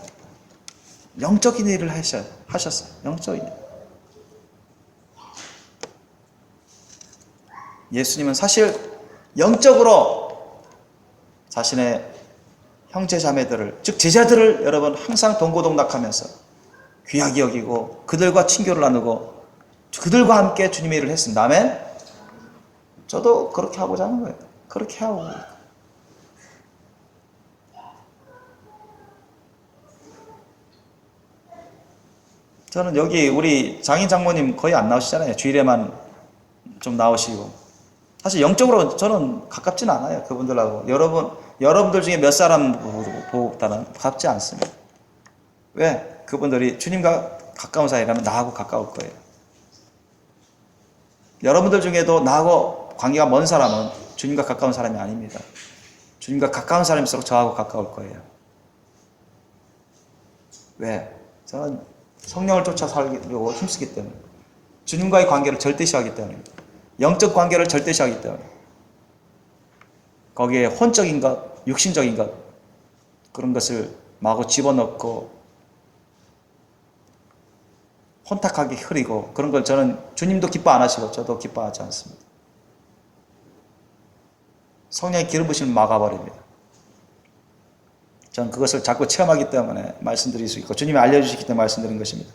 영적인 일을 하셨어요. 영적인 일. 예수님은 사실 영적으로 자신의 형제 자매들을 즉 제자들을 여러분 항상 동고동락하면서 귀하게 여기고 그들과 친교를 나누고 그들과 함께 주님의 일을 했습니다. 아멘. 저도 그렇게 하고자 하는 거예요. 그렇게 하고 저는 여기 우리 장인 장모님 거의 안 나오시잖아요. 주일에만 좀 나오시고 사실 영적으로 저는 가깝지는 않아요. 그분들하고 여러분들 중에 몇 사람 보다는 가깝지 않습니다. 왜? 그분들이 주님과 가까운 사이라면 나하고 가까울 거예요. 여러분들 중에도 나하고 관계가 먼 사람은 주님과 가까운 사람이 아닙니다. 주님과 가까운 사람일수록 저하고 가까울 거예요. 왜? 저는 성령을 쫓아 살려고 힘쓰기 때문에, 주님과의 관계를 절대시하기 때문에, 영적 관계를 절대시하기 때문에, 거기에 혼적인 것, 육신적인 것, 그런 것을 마구 집어넣고 혼탁하게 흐리고, 그런 걸 저는 주님도 기뻐 안 하시고 저도 기뻐하지 않습니다. 성령의 기름 부심을 막아버립니다. 저는 그것을 자꾸 체험하기 때문에 말씀드릴 수 있고, 주님이 알려주시기 때문에 말씀드린 것입니다.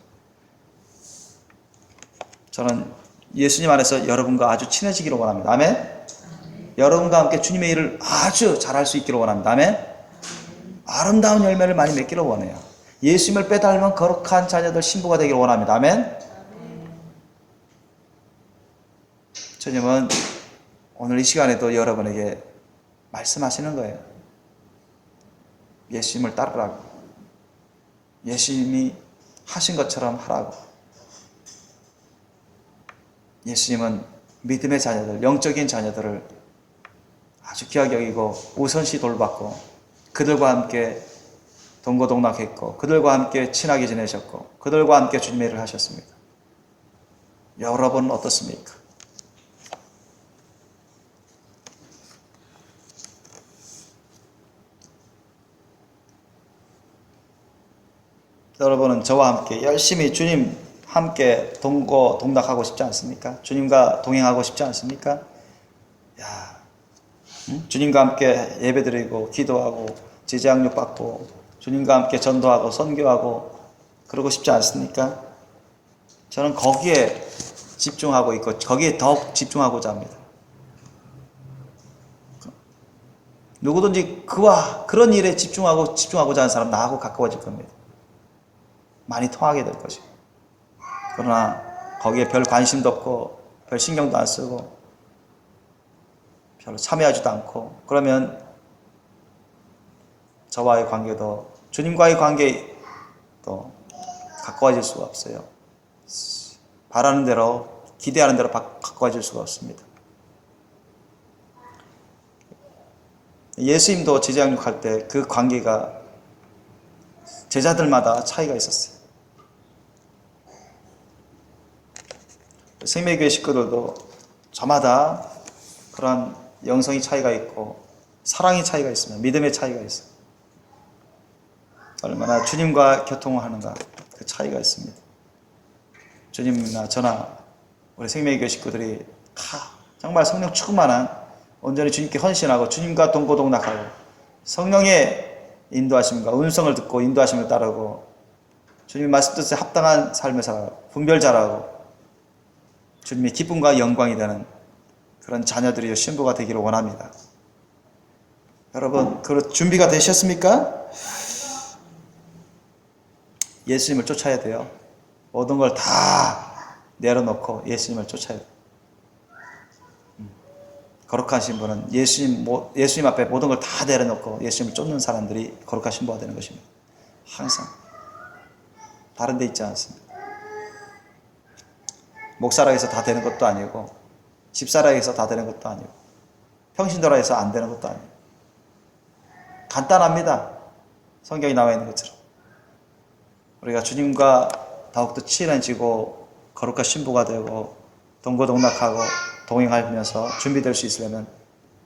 저는 예수님 안에서 여러분과 아주 친해지기를 원합니다. 아멘? 여러분과 함께 주님의 일을 아주 잘할 수 있기를 원합니다. 아멘? 아름다운 열매를 많이 맺기를 원해요. 예수님을 빼닮은 거룩한 자녀들 신부가 되기를 원합니다. 아멘? 주님은 오늘 이 시간에도 여러분에게 말씀하시는 거예요. 예수님을 따르라고. 예수님이 하신 것처럼 하라고. 예수님은 믿음의 자녀들, 영적인 자녀들을 아주 귀하게 여기고 우선시 돌봤고, 그들과 함께 동고동락했고, 그들과 함께 친하게 지내셨고, 그들과 함께 주님의 일을 하셨습니다. 여러분은 어떻습니까? 여러분은 저와 함께 열심히 주님 함께 동고동락하고 싶지 않습니까? 주님과 동행하고 싶지 않습니까? 주님과 함께 예배드리고 기도하고 제자양육 받고 주님과 함께 전도하고 선교하고 그러고 싶지 않습니까? 저는 거기에 집중하고 있고 거기에 더욱 집중하고자 합니다. 누구든지 그런 일에 집중하고자 하는 사람 나하고 가까워질 겁니다. 많이 통하게 될 것이고. 그러나 거기에 별 관심도 없고 별 신경도 안 쓰고 별로 참여하지도 않고, 그러면 저와의 관계도 주님과의 관계도 가까워질 수가 없어요. 바라는 대로, 기대하는 대로 가까워질 수가 없습니다. 예수님도 제자양육 할 때 그 관계가 제자들마다 차이가 있었어요. 생명교회 식구들도 저마다 그런 영성이 차이가 있고 사랑의 차이가 있습니다. 믿음의 차이가 있어요. 얼마나 주님과 교통을 하는가, 그 차이가 있습니다. 주님이나 저나 우리 생명교회 식구들이 다 정말 성령 충만한, 온전히 주님께 헌신하고 주님과 동고동락하고 성령의 인도하심과 음성을 듣고 인도하심을 따르고 주님의 말씀 뜻에 합당한 삶을 살아가고 분별 잘하고 주님의 기쁨과 영광이 되는 그런 자녀들이 신부가 되기를 원합니다. 여러분, 그 준비가 되셨습니까? 예수님을 쫓아야 돼요. 모든 걸 다 내려놓고 예수님을 쫓아야 돼요. 거룩한 신부는 예수님 앞에 모든 걸 다 내려놓고 예수님을 쫓는 사람들이 거룩한 신부가 되는 것입니다. 항상. 다른 데 있지 않습니다. 목사라해서 다 되는 것도 아니고, 집사라해서 다 되는 것도 아니고, 평신도라 해서 안 되는 것도 아니고, 간단합니다. 성경에 나와 있는 것처럼 우리가 주님과 더욱더 친해지고 거룩한 신부가 되고 동고동락하고 동행하면서 준비될 수 있으려면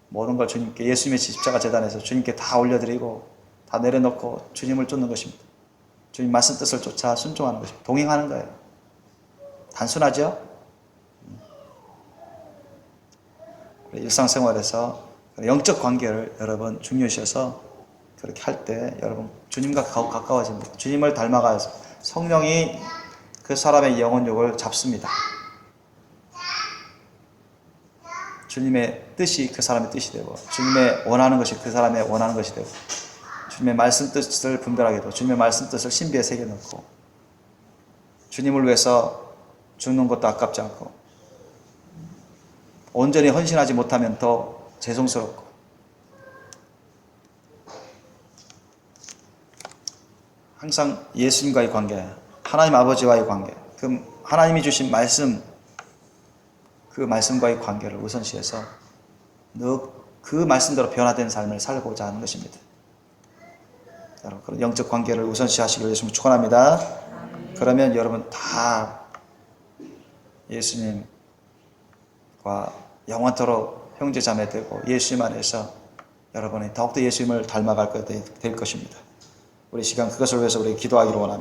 모든 걸 주님께, 예수님의 십자가 제단에서 주님께 다 올려드리고 다 내려놓고 주님을 쫓는 것입니다. 주님 말씀 뜻을 쫓아 순종하는 것입니다. 동행하는 거예요. 단순하죠? 일상생활에서 영적 관계를 여러분 중요시해서 그렇게 할 때 여러분 주님과 가까워집니다. 주님을 닮아가서 성령이 그 사람의 영혼욕을 잡습니다. 주님의 뜻이 그 사람의 뜻이 되고 주님의 원하는 것이 그 사람의 원하는 것이 되고 주님의 말씀 뜻을 분별하게 되고 주님의 말씀 뜻을 신비에 새겨넣고 주님을 위해서 죽는 것도 아깝지 않고 온전히 헌신하지 못하면 더 죄송스럽고 항상 예수님과의 관계, 하나님 아버지와의 관계, 그 하나님이 주신 말씀, 그 말씀과의 관계를 우선시해서 늘 그 말씀대로 변화된 삶을 살고자 하는 것입니다. 여러분, 그런 영적 관계를 우선시하시길 예수님 축원합니다. 그러면 여러분 다 예수님과 영원토록 형제자매 되고 예수님 안에서 여러분이 더욱더 예수님을 닮아갈 것 될 것입니다. 우리 시간 그것을 위해서 우리 기도하기를 원합니다.